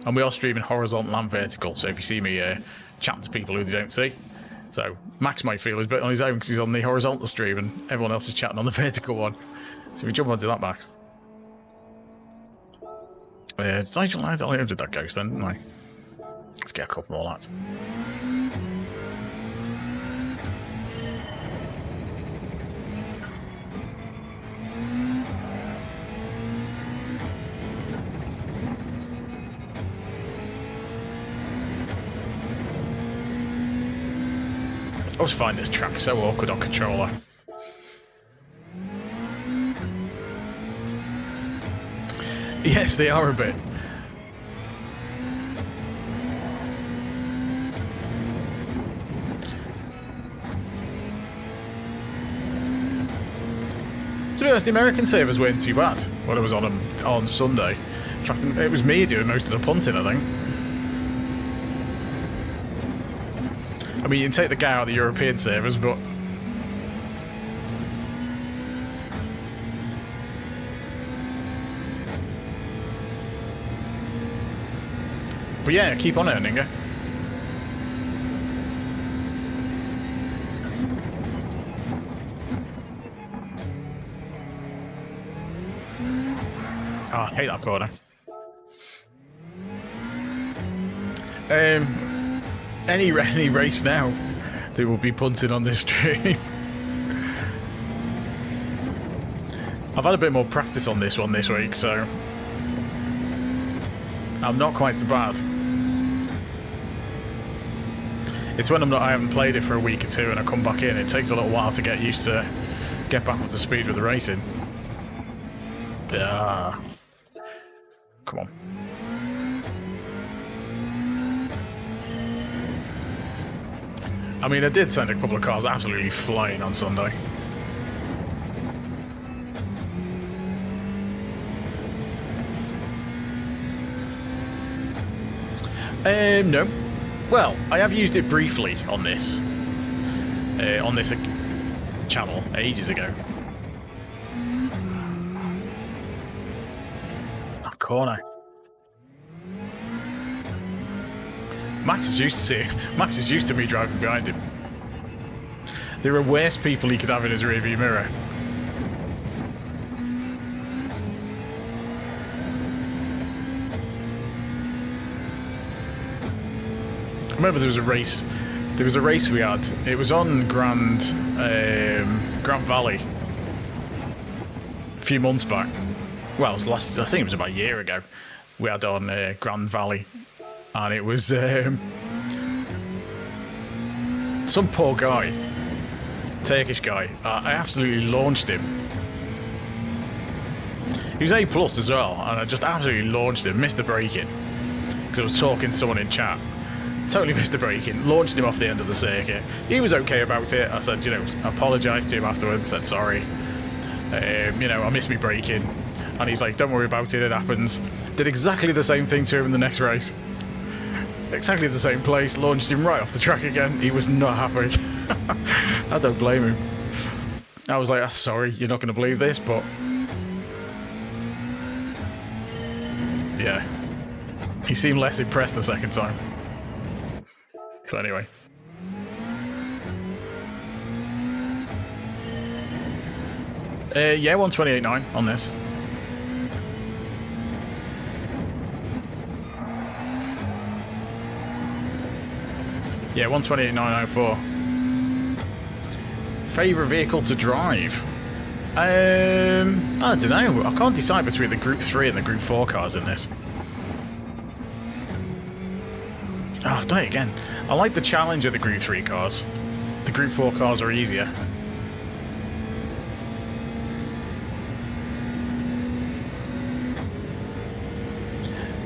And we are streaming horizontal and vertical, so if you see me chatting to people who they don't see. So Max might feel he's a bit on his own because he's on the horizontal stream and everyone else is chatting on the vertical one. So if you jump onto that, Max. Did that ghost then, didn't I? Let's get a couple more lads. I always find this track so awkward on controller. Yes, they are a bit. To be honest, the American servers weren't too bad when I was on them on Sunday. In fact, it was me doing most of the punting, I think. I mean, you can take the guy out of the European servers, but... But yeah, keep on earning it. Oh, I hate that corner. Any race now, they will be punting on this stream. I've had a bit more practice on this one this week, so I'm not quite so bad. It's when I haven't played it for a week or two and I come back in, it takes a little while to get used to get back up to speed with the racing. Yeah. Come on. I mean, I did send a couple of cars absolutely flying on Sunday. No. Well, I have used it briefly on this channel ages ago. Oh, corner. Max is used to me driving behind him. There are worse people he could have in his rearview mirror. I remember there was a race we had. It was on Grand Valley a few months back. Well, it was I think it was about a year ago. We had on Grand Valley. And it was some poor guy, Turkish guy. I absolutely launched him. He was A+ as well, and I just absolutely launched him. Missed the braking because I was talking to someone in chat. Totally missed the braking. Launched him off the end of the circuit. He was okay about it. I said, apologised to him afterwards. Said sorry. I missed me braking, and he's like, "Don't worry about it. It happens." Did exactly the same thing to him in the next race. Exactly the same place, launched him right off the track again. He was not happy. I don't blame him. I was like, sorry, you're not going to believe this, but... yeah. He seemed less impressed the second time. But anyway. Yeah, 128.9 on this. Yeah, 128.904. Favourite vehicle to drive? I don't know. I can't decide between the Group 3 and the Group 4 cars in this. Oh, I've done it again. I like the challenge of the Group 3 cars. The Group 4 cars are easier.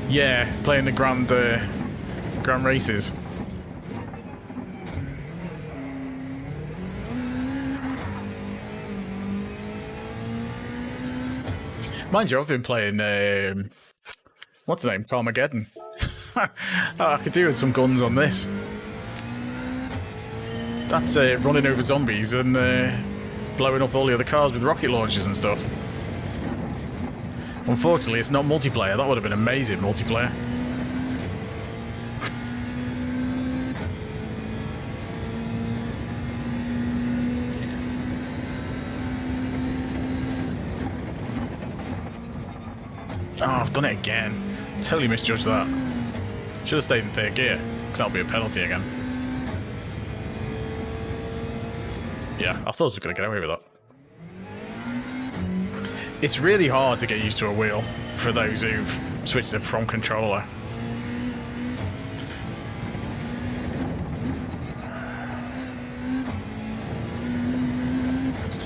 Yeah, playing the Grand races. Mind you, I've been playing, what's the name? Carmageddon. I could do with some guns on this. That's running over zombies and blowing up all the other cars with rocket launchers and stuff. Unfortunately, it's not multiplayer. That would have been amazing, multiplayer. Oh, I've done it again. Totally misjudged that. Should have stayed in third gear, because that'll be a penalty again. Yeah, I thought I was going to get away with that. It's really hard to get used to a wheel for those who've switched it from controller.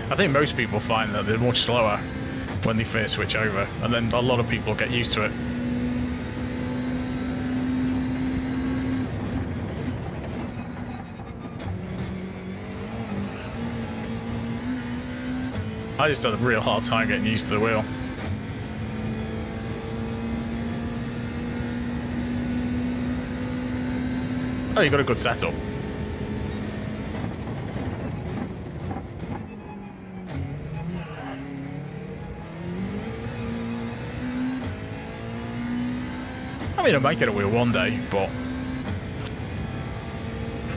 I think most people find that they're much slower when they first switch over, and then a lot of people get used to it. I just had a real hard time getting used to the wheel. Oh, you got a good setup. I mean, I might get a wheel one day, but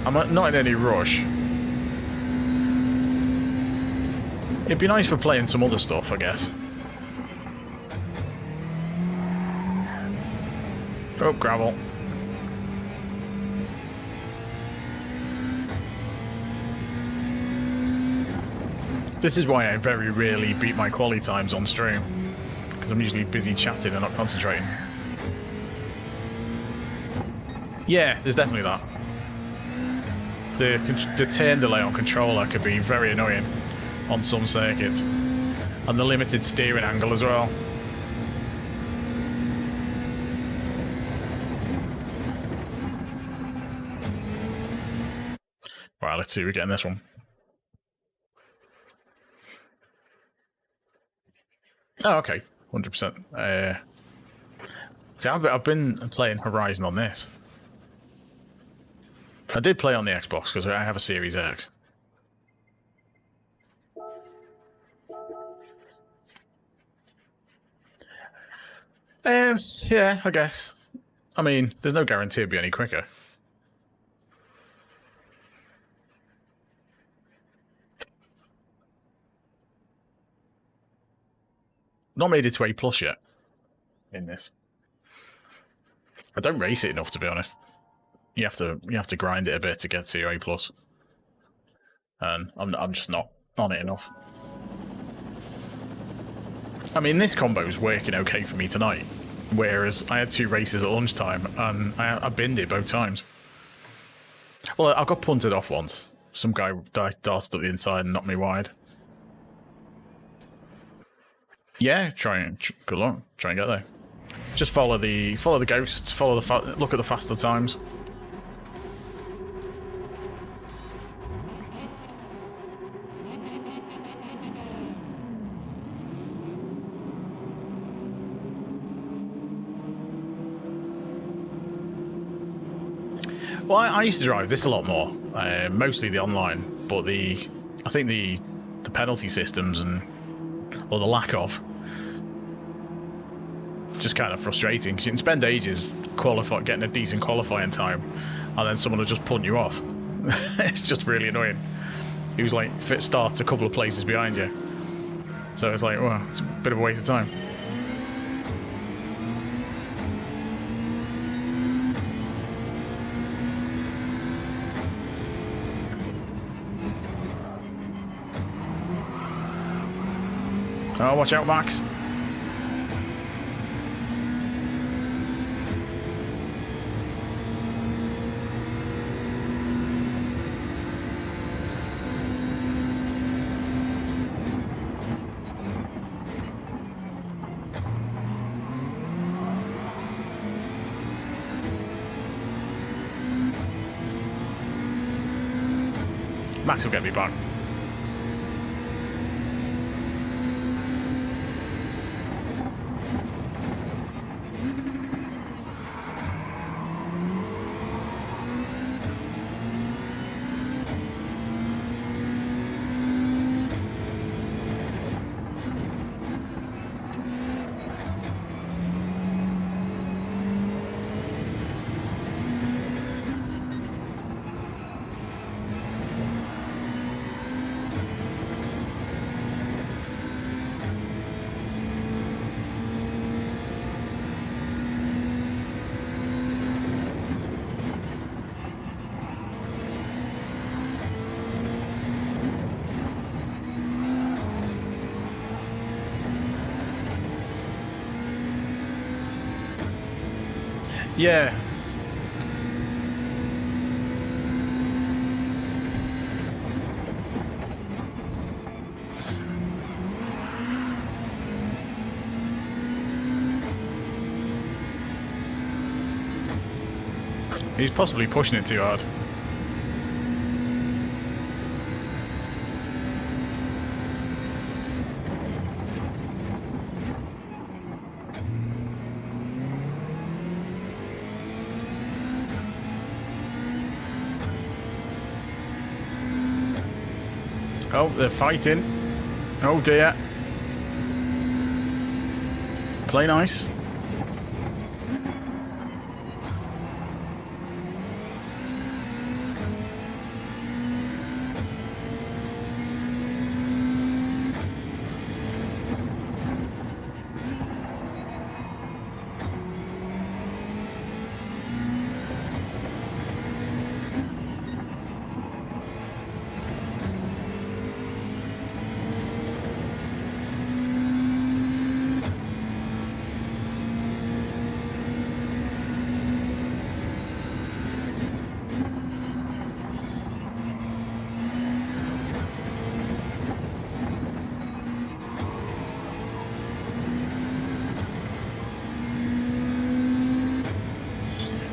I'm not in any rush. It'd be nice for playing some other stuff, I guess. Oh, gravel. This is why I very rarely beat my quali times on stream, because I'm usually busy chatting and not concentrating. Yeah, there's definitely that. The turn delay on controller could be very annoying on some circuits, and the limited steering angle as well. Right, let's see if we get in this one. Oh, okay, 100%. See, I've been playing Horizon on this. I did play on the Xbox because I have a Series X. Yeah, I guess. I mean, there's no guarantee it'll be any quicker. Not made it to A+ yet in this. I don't race it enough, to be honest. You have to grind it a bit to get to A+. And I'm just not on it enough. I mean, this combo is working okay for me tonight, whereas I had 2 races at lunchtime and I binned it both times. Well, I got punted off once. Some guy darted up the inside and knocked me wide. Yeah, good luck. Try and get there. Just follow the ghosts. Look at the faster times. Well, I used to drive this a lot more, mostly the online, but I think the penalty systems or the lack of, just kind of frustrating, because you can spend ages getting a decent qualifying time, and then someone will just punt you off. It's just really annoying. He was like starts a couple of places behind you, so it's like, well, it's a bit of a waste of time. Oh, watch out, Max. Max will get me back. Yeah. He's possibly pushing it too hard. Oh, they're fighting. Oh dear. Play nice.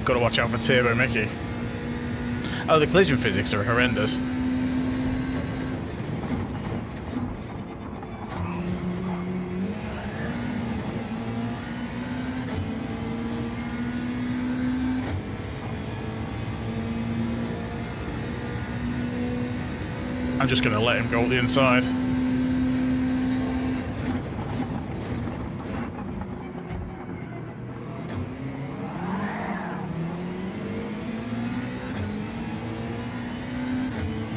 Got to watch out for Turbo Mickey. Oh, the collision physics are horrendous. I'm just going to let him go up the inside.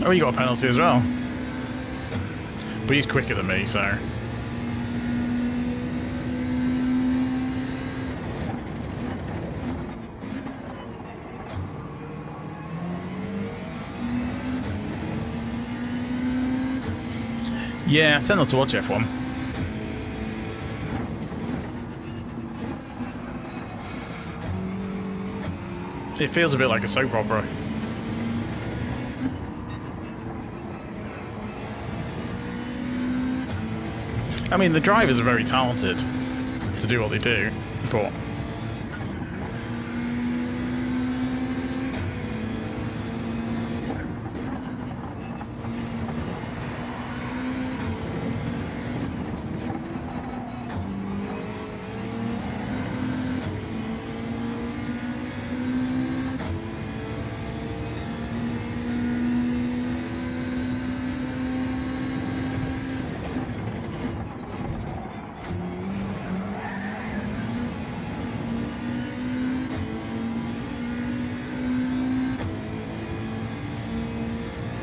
Oh, he got a penalty as well. But he's quicker than me, so... Yeah, I tend not to watch F1. It feels a bit like a soap opera. I mean, the drivers are very talented to do what they do, but...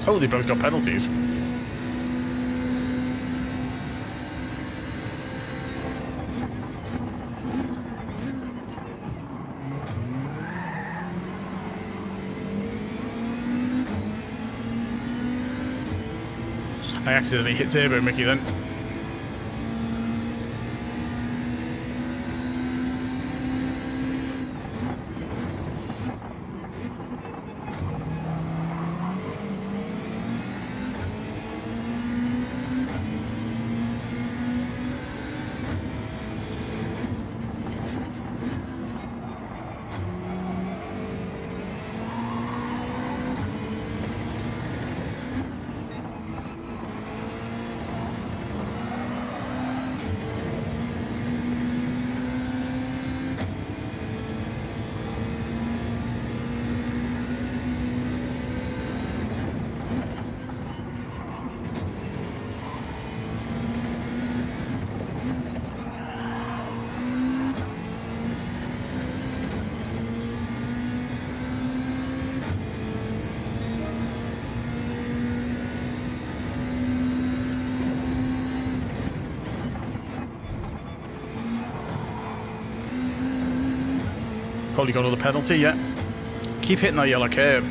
Oh, they both got penalties. I accidentally hit Turbo Mickey then. Probably got another penalty, yeah. Keep hitting that yellow curb.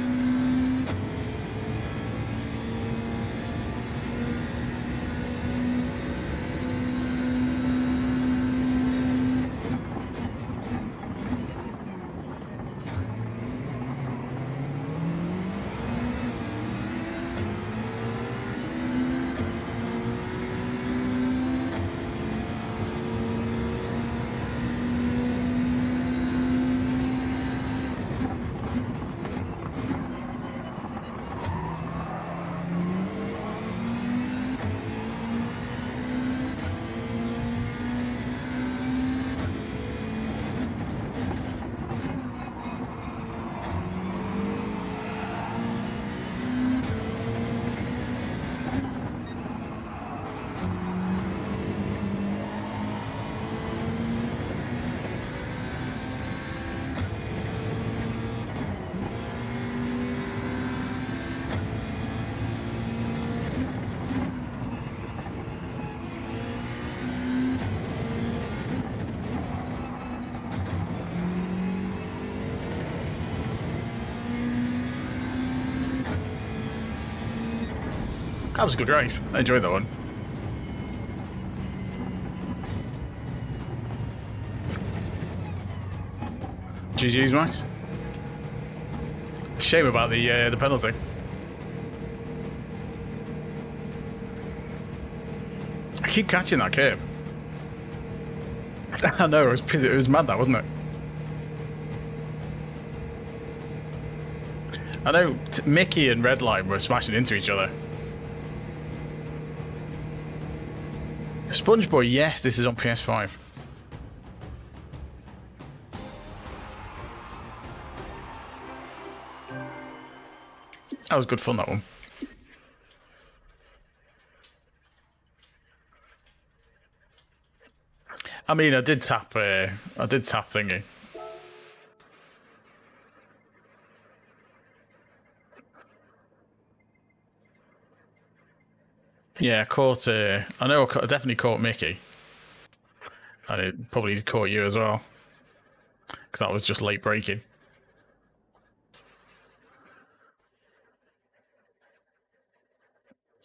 That was a good race. I enjoyed that one. GG's, Max. Shame about the penalty. I keep catching that curb. I know, it was mad, that, wasn't it? I know Mickey and Redline were smashing into each other. SpongeBoy, yes, this is on PS5. That was good fun, that one. I mean, I did tap thingy. Yeah, caught. I know I definitely caught Mickey, and it probably caught you as well, because that was just late braking.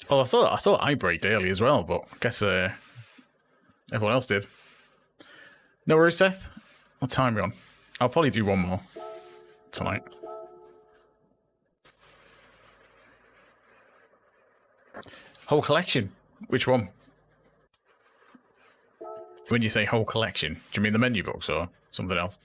Oh, I thought I braked early as well, but I guess everyone else did. No worries, Seth. What time are we on? I'll probably do one more tonight. Whole collection? Which one? When you say whole collection, do you mean the menu box or something else?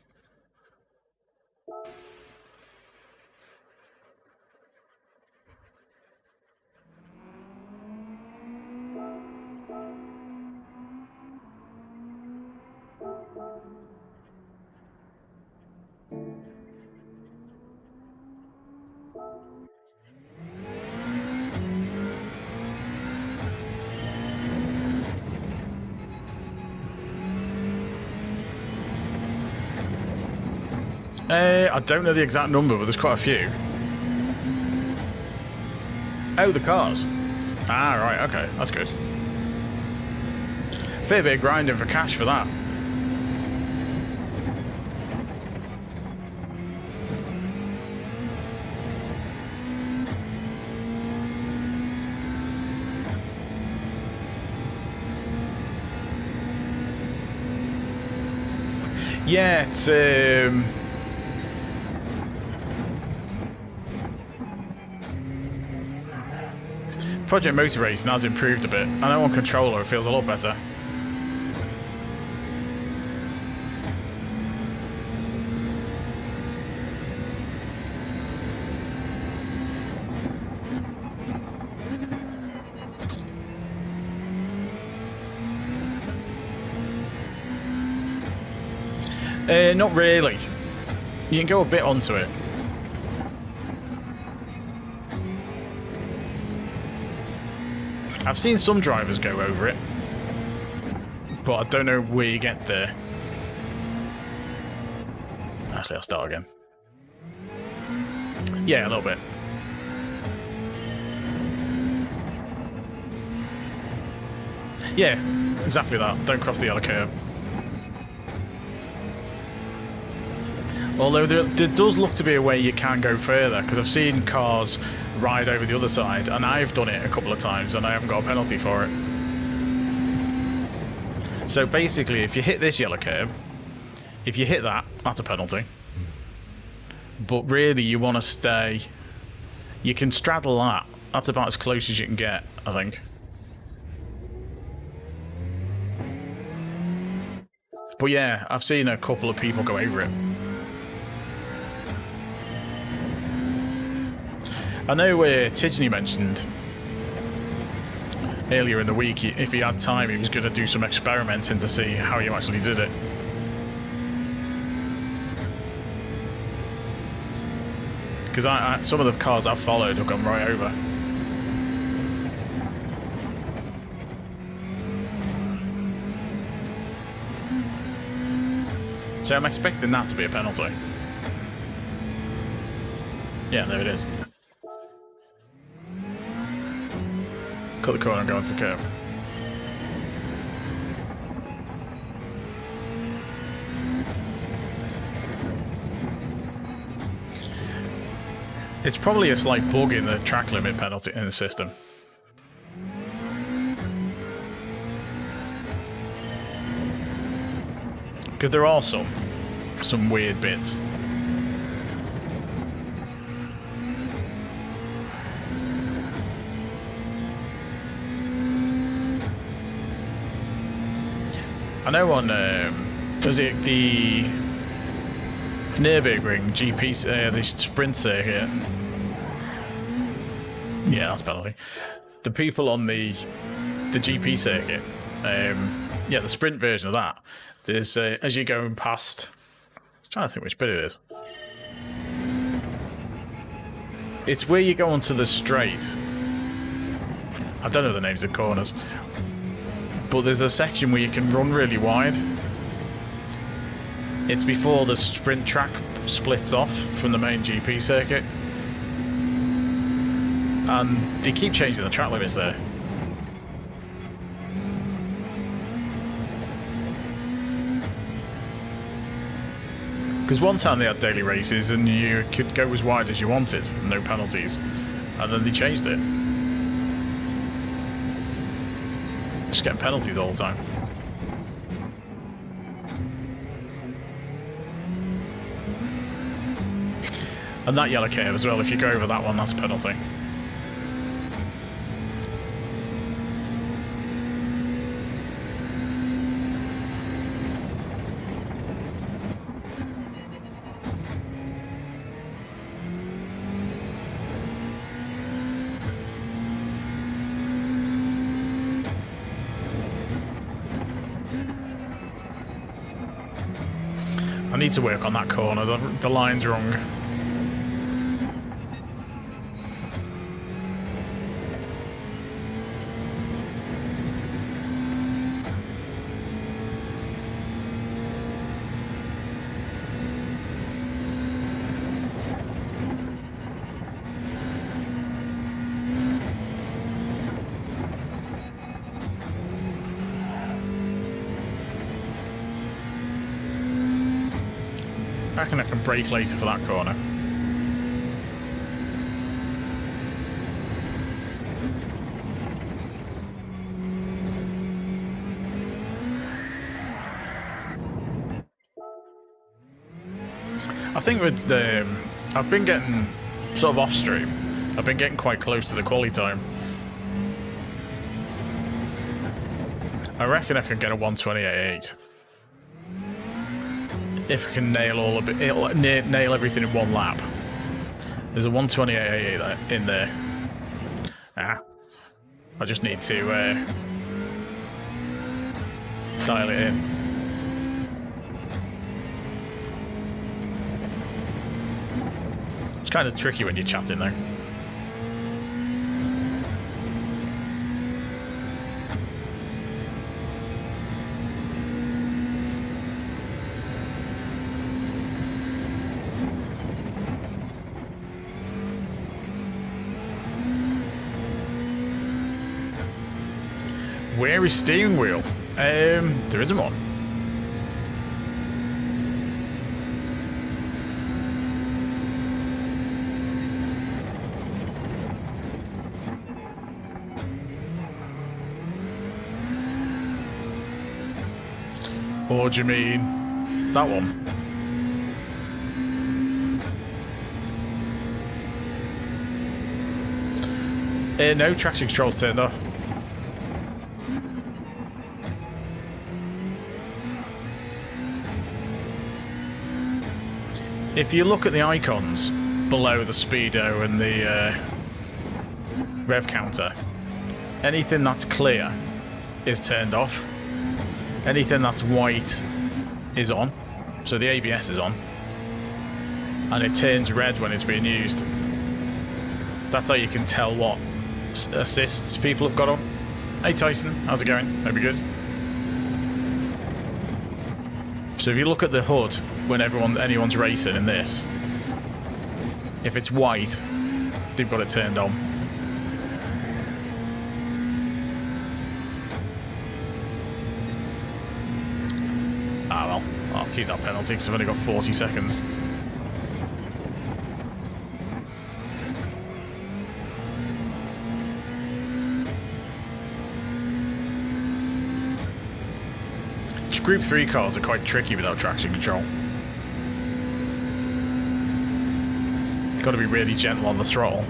I don't know the exact number, but there's quite a few. Oh, the cars. Ah, right, okay, that's good. Fair bit of grinding for cash for that. Yeah, it's Project Motor Racing has improved a bit. I know on controller it feels a lot better. Not really. You can go a bit onto it. I've seen some drivers go over it, but I don't know where you get there. Actually, I'll start again. Yeah, a little bit. Yeah, exactly that. Don't cross the yellow curb. Although there does look to be a way you can go further, because I've seen cars ride over the other side, and I've done it a couple of times, and I haven't got a penalty for it. So basically, if you hit this yellow curb, if you hit that, that's a penalty. But really, you want to stay... You can straddle that. That's about as close as you can get, I think. But yeah, I've seen a couple of people go over it. I know Tidney mentioned earlier in the week, if he had time, he was going to do some experimenting to see how you actually did it. Because some of the cars I've followed have gone right over. So I'm expecting that to be a penalty. Yeah, there it is. Cut the corner and go onto the curb. It's probably a slight bug in the track limit penalty in the system. Because there are some weird bits. I know on was it the Nürburgring GP, the sprint circuit? Yeah, that's penalty. The people on the GP circuit, yeah, the sprint version of that. There's as you're going past. I'm trying to think which bit it is. It's where you go onto the straight. I don't know the names of the corners, but there's a section where you can run really wide. It's before the sprint track splits off from the main GP circuit. And they keep changing the track limits there. Because one time they had daily races and you could go as wide as you wanted, no penalties. And then they changed it. Just getting penalties all the time. And that yellow curve as well, if you go over that one, that's a penalty. I need to work on that corner, the line's wrong. I reckon I can brake later for that corner. I think with the... I've been getting sort of off stream. I've been getting quite close to the quali time. I reckon I can get a 128.8. If I can nail all of it, nail everything in one lap. There's a 128.8 in there. I just need to dial it in. It's kind of tricky when you're chatting though. Where is steering wheel? There isn't one. Or do you mean that one? No, traction control's turned off. If you look at the icons below the speedo and the rev counter, anything that's clear is turned off. Anything that's white is on, so the ABS is on, and it turns red when it's being used. That's how you can tell what assists people have got on. Hey Tyson, how's it going? Hope you're good. So if you look at the hood when anyone's racing in this, if it's white, they've got it turned on. Ah well, I'll keep that penalty because I've only got 40 seconds. Group 3 cars are quite tricky without traction control. Got to be really gentle on the throttle.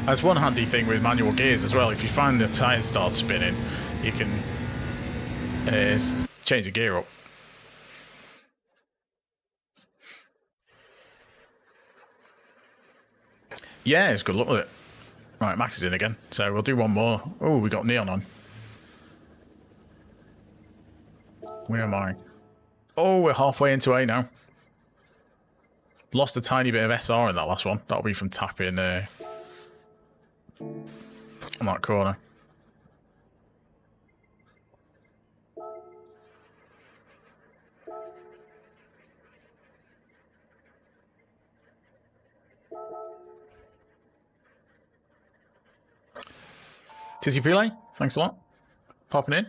There's one handy thing with manual gears as well. If you find the tyres start spinning, you can change the gear up. Yeah, it's good luck with it. Right, Max is in again, so we'll do one more. Oh, we got neon on. Where am I? Oh, we're halfway into A now. Lost a tiny bit of SR in that last one. That'll be from tapping on that corner. Tizzy Pele, thanks a lot. Popping in.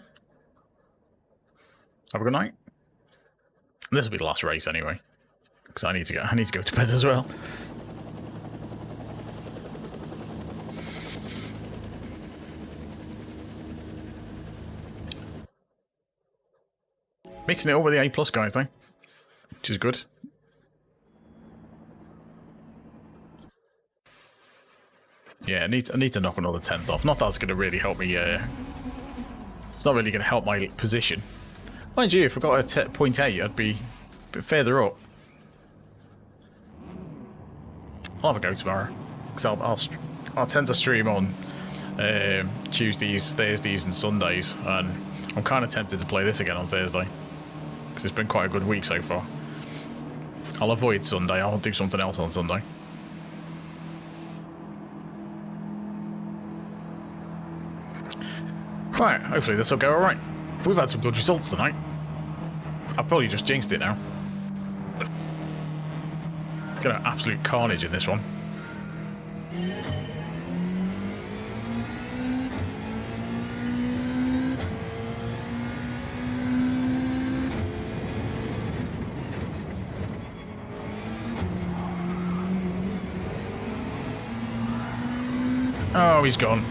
Have a good night. This will be the last race anyway, because I need to go to bed as well. Mixing it up with the A+ guys though, which is good. Yeah, I need to knock another 10th off. Not that it's going to really help me. It's not really going to help my position. Mind you, if I got a 0.8, I'd be a bit further up. I'll have a go tomorrow, because I'll tend to stream on Tuesdays, Thursdays, and Sundays, and I'm kind of tempted to play this again on Thursday, because it's been quite a good week so far. I'll avoid Sunday. I'll do something else on Sunday. Right, hopefully this will go alright. We've had some good results tonight. I've probably just jinxed it now. Got an absolute carnage in this one. Oh, he's gone.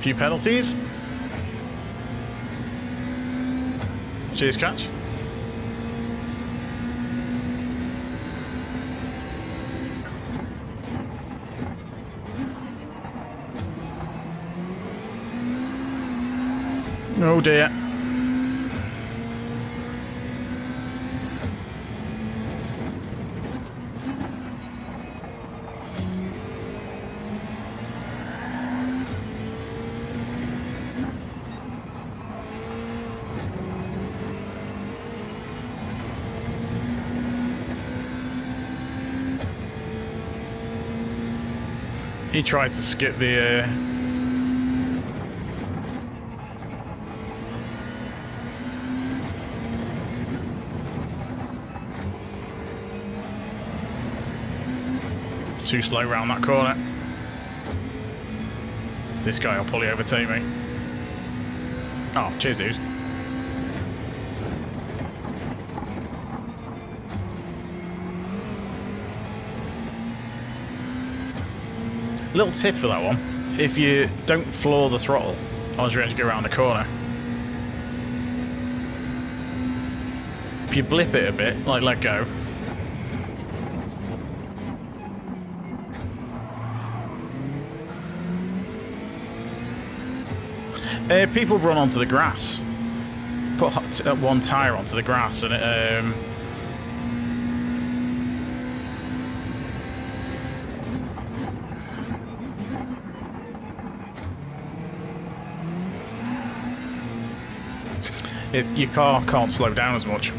Few penalties. Cheers, catch. Oh dear. He tried to skip the too slow round that corner. This guy will probably overtake me. Oh, cheers, dude. Little tip for that one: if you don't floor the throttle as you're ready to go around the corner, if you blip it a bit, like let go, people run onto the grass, put one tyre onto the grass, and your car can't slow down as much.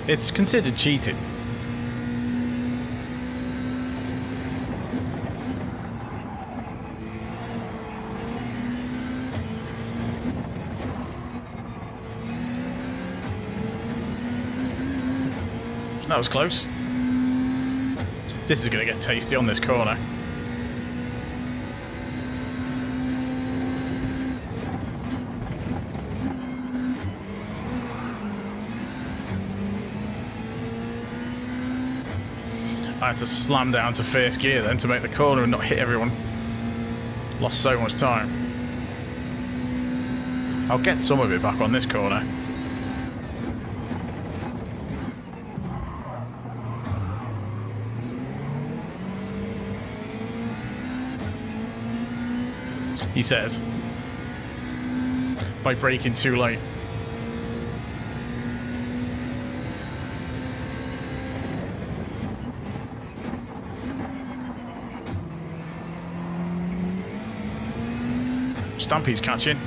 It's considered cheating. That was close. This is going to get tasty on this corner. I had to slam down to first gear then to make the corner and not hit everyone. Lost so much time. I'll get some of it back on this corner. He says, by braking too late. Stampy's catching.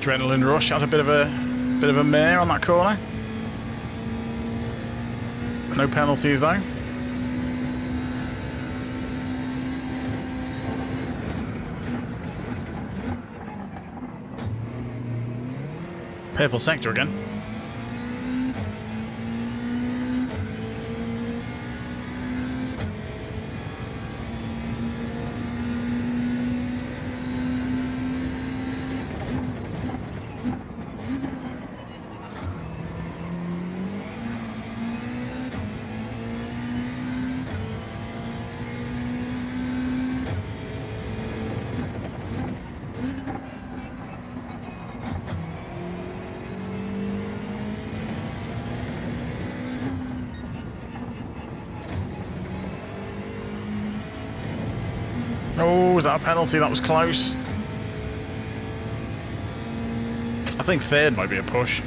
Adrenaline rush, had a bit of a mare on that corner. No penalties though. Purple sector again. Oh, was that a penalty? That was close. I think third might be a push.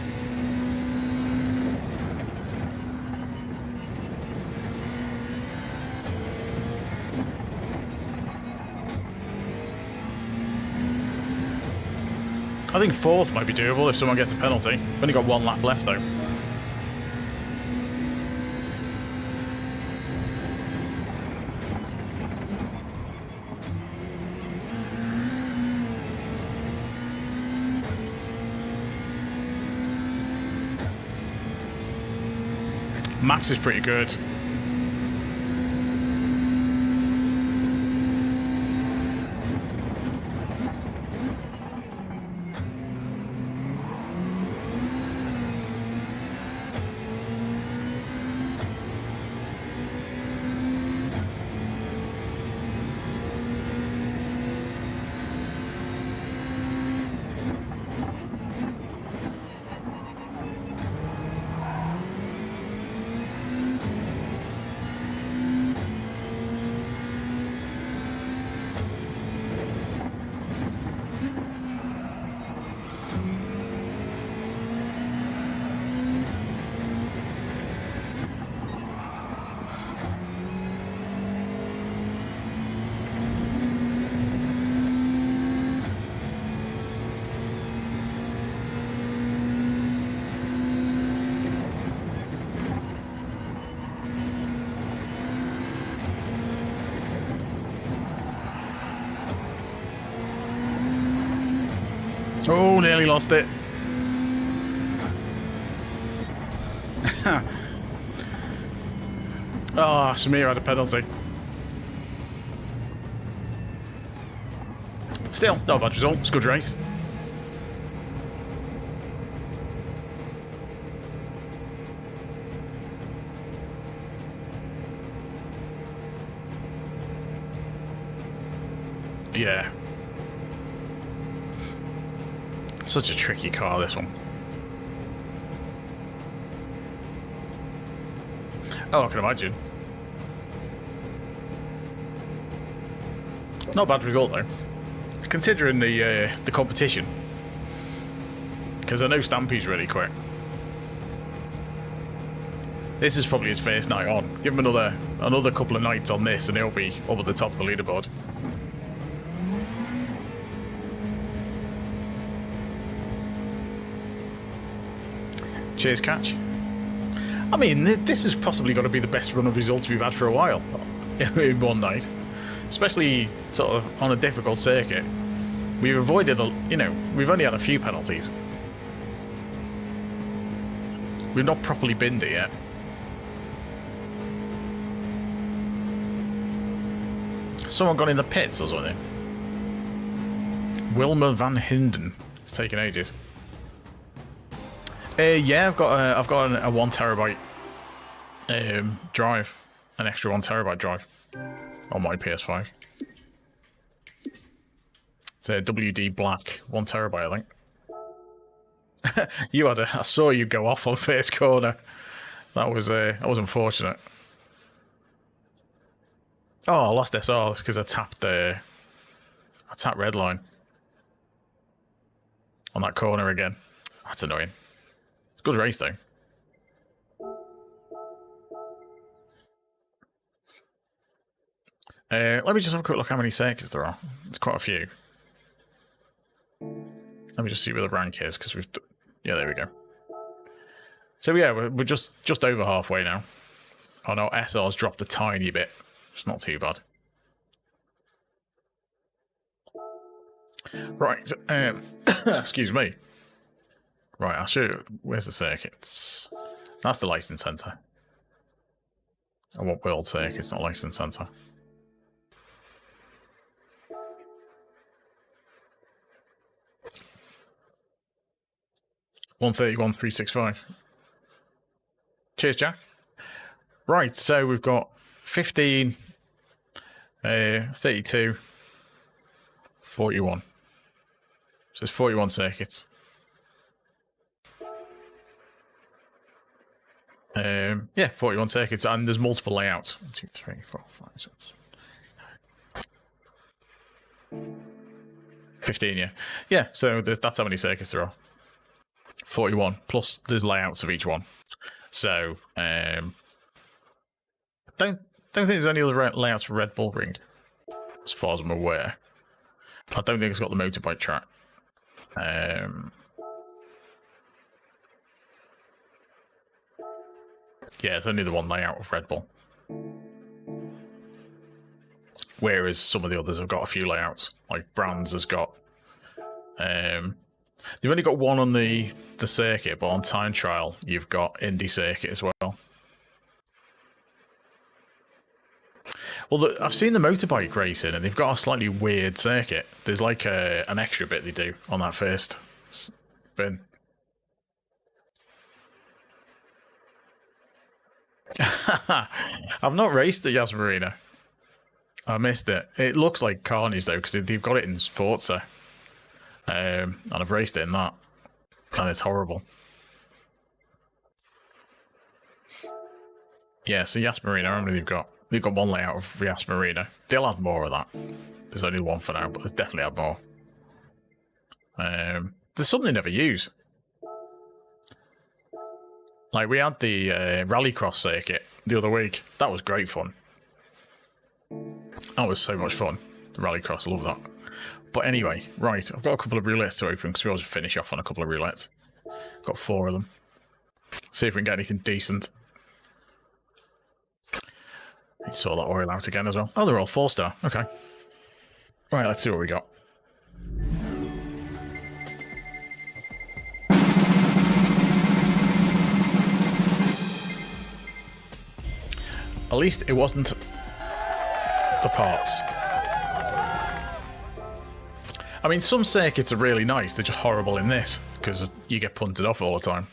I think fourth might be doable if someone gets a penalty. I've only got one lap left though. Max is pretty good. Oh, nearly lost it. Oh, Samir had a penalty. Still, not a bad result. It's a good race. Yeah. Such a tricky car, this one. Oh, I can imagine. Not a bad result, though. Considering the competition. Because I know Stampy's really quick. This is probably his first night on. Give him another couple of nights on this and he'll be up at the top of the leaderboard. Cheers, Catch. I mean, this has possibly got to be the best run of results we've had for a while in one night. Especially sort of on a difficult circuit. We've avoided, we've only had a few penalties. We've not properly binned it yet. Someone gone in the pits or something? Wilma Van Hinden. It's taken ages. Yeah, I've got a 1 terabyte drive, an extra 1 terabyte drive on my PS5. It's a WD Black 1 terabyte, I think. I saw you go off on first corner. That was unfortunate. Oh, I lost SR. That's because I tapped red line on that corner again. That's annoying. Good race, though. Let me just have a quick look how many circuits there are. There's quite a few. Let me just see where the rank is, because we've... Yeah, there we go. So, yeah, we're just over halfway now. Oh, no, SR's dropped a tiny bit. It's not too bad. Right. Excuse me. Right, I'll show you. Where's the circuits? That's the license centre. I want world circuits, not license centre. $131,365. Cheers, Jack. Right, so we've got 15, 32, 41. So there's 41 circuits. Yeah, 41 circuits, and there's multiple layouts. 1, 2, 3, 4, 5, 6. 15, yeah. Yeah, so that's how many circuits there are. 41, plus there's layouts of each one. So, don't think there's any other layouts for Red Bull Ring, as far as I'm aware. I don't think it's got the motorbike track. Yeah, it's only the one layout of Red Bull. Whereas some of the others have got a few layouts. Like Brands has got... they've only got one on the circuit, but on Time Trial, you've got Indy Circuit as well. Well, I've seen the motorbike racing, and they've got a slightly weird circuit. There's like an extra bit they do on that first spin. I've not raced at Yas Marina. I missed it. It looks like Carnage though, because they've got it in Forza, and I've raced it in that, and it's horrible. Yeah, so Yas Marina, I remember they've got one layout of Yas Marina. They'll add more of that. There's only one for now, but they'll definitely add more. There's something they never use. Like, we had the Rallycross circuit the other week. That was great fun. That was so much fun. The Rallycross, I love that. But anyway, right, I've got a couple of roulettes to open, because we always finish off on a couple of roulettes. Got 4 of them. See if we can get anything decent. I saw that oil out again as well. Oh, they're all 4-star. Okay. Right, let's see what we got. At least it wasn't the parts. I mean, some circuits are really nice. They're just horrible in this because you get punted off all the time.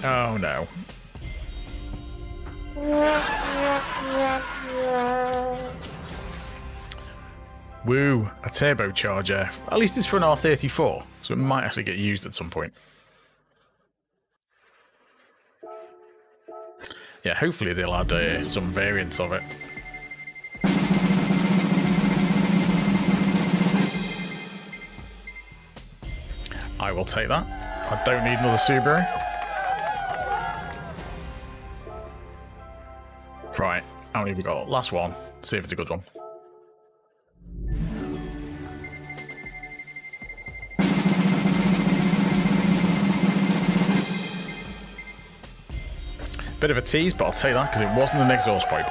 Oh no. Woo, a turbocharger. At least it's for an R34, so it might actually get used at some point. Yeah, hopefully they'll add some variants of it. I will take that. I don't need another Subaru. Right, how many have we got? Last one. Let's see if it's a good one. Bit of a tease, but I'll take that because it wasn't an exhaust pipe.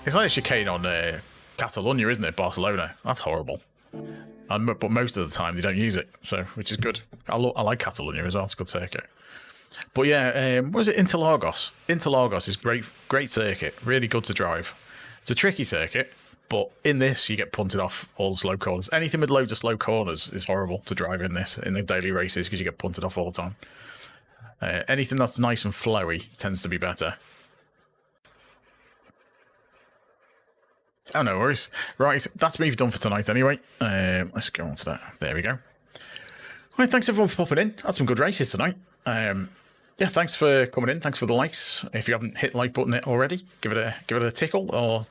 It's like a chicane on Catalonia, isn't it? Barcelona. That's horrible. But most of the time they don't use it, so which is good. I like Catalonia as well. It's a good circuit. But yeah, what is it? Interlagos. Interlagos is great circuit. Really good to drive. It's a tricky circuit, but in this you get punted off all the slow corners. Anything with loads of slow corners is horrible to drive in this in the daily races because you get punted off all the time. Anything that's nice and flowy tends to be better. Oh, no worries. Right, that's me done for tonight anyway. Let's go on to that. There we go. Right, thanks everyone for popping in. Had some good races tonight. Yeah, thanks for coming in. Thanks for the likes. If you haven't hit the like button already, give it a tickle or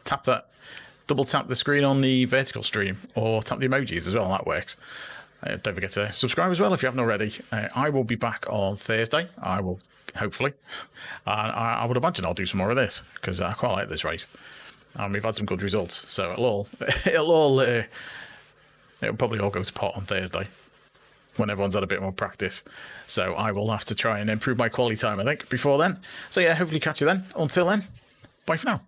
double tap the screen on the vertical stream or tap the emojis as well. That works. Don't forget to subscribe as well if you haven't already. I will be back on Thursday. I will, hopefully. And I would imagine I'll do some more of this because I quite like this race. And we've had some good results. So it'll probably all go to pot on Thursday when everyone's had a bit more practice. So I will have to try and improve my quality time, I think, before then. So yeah, hopefully catch you then. Until then, bye for now.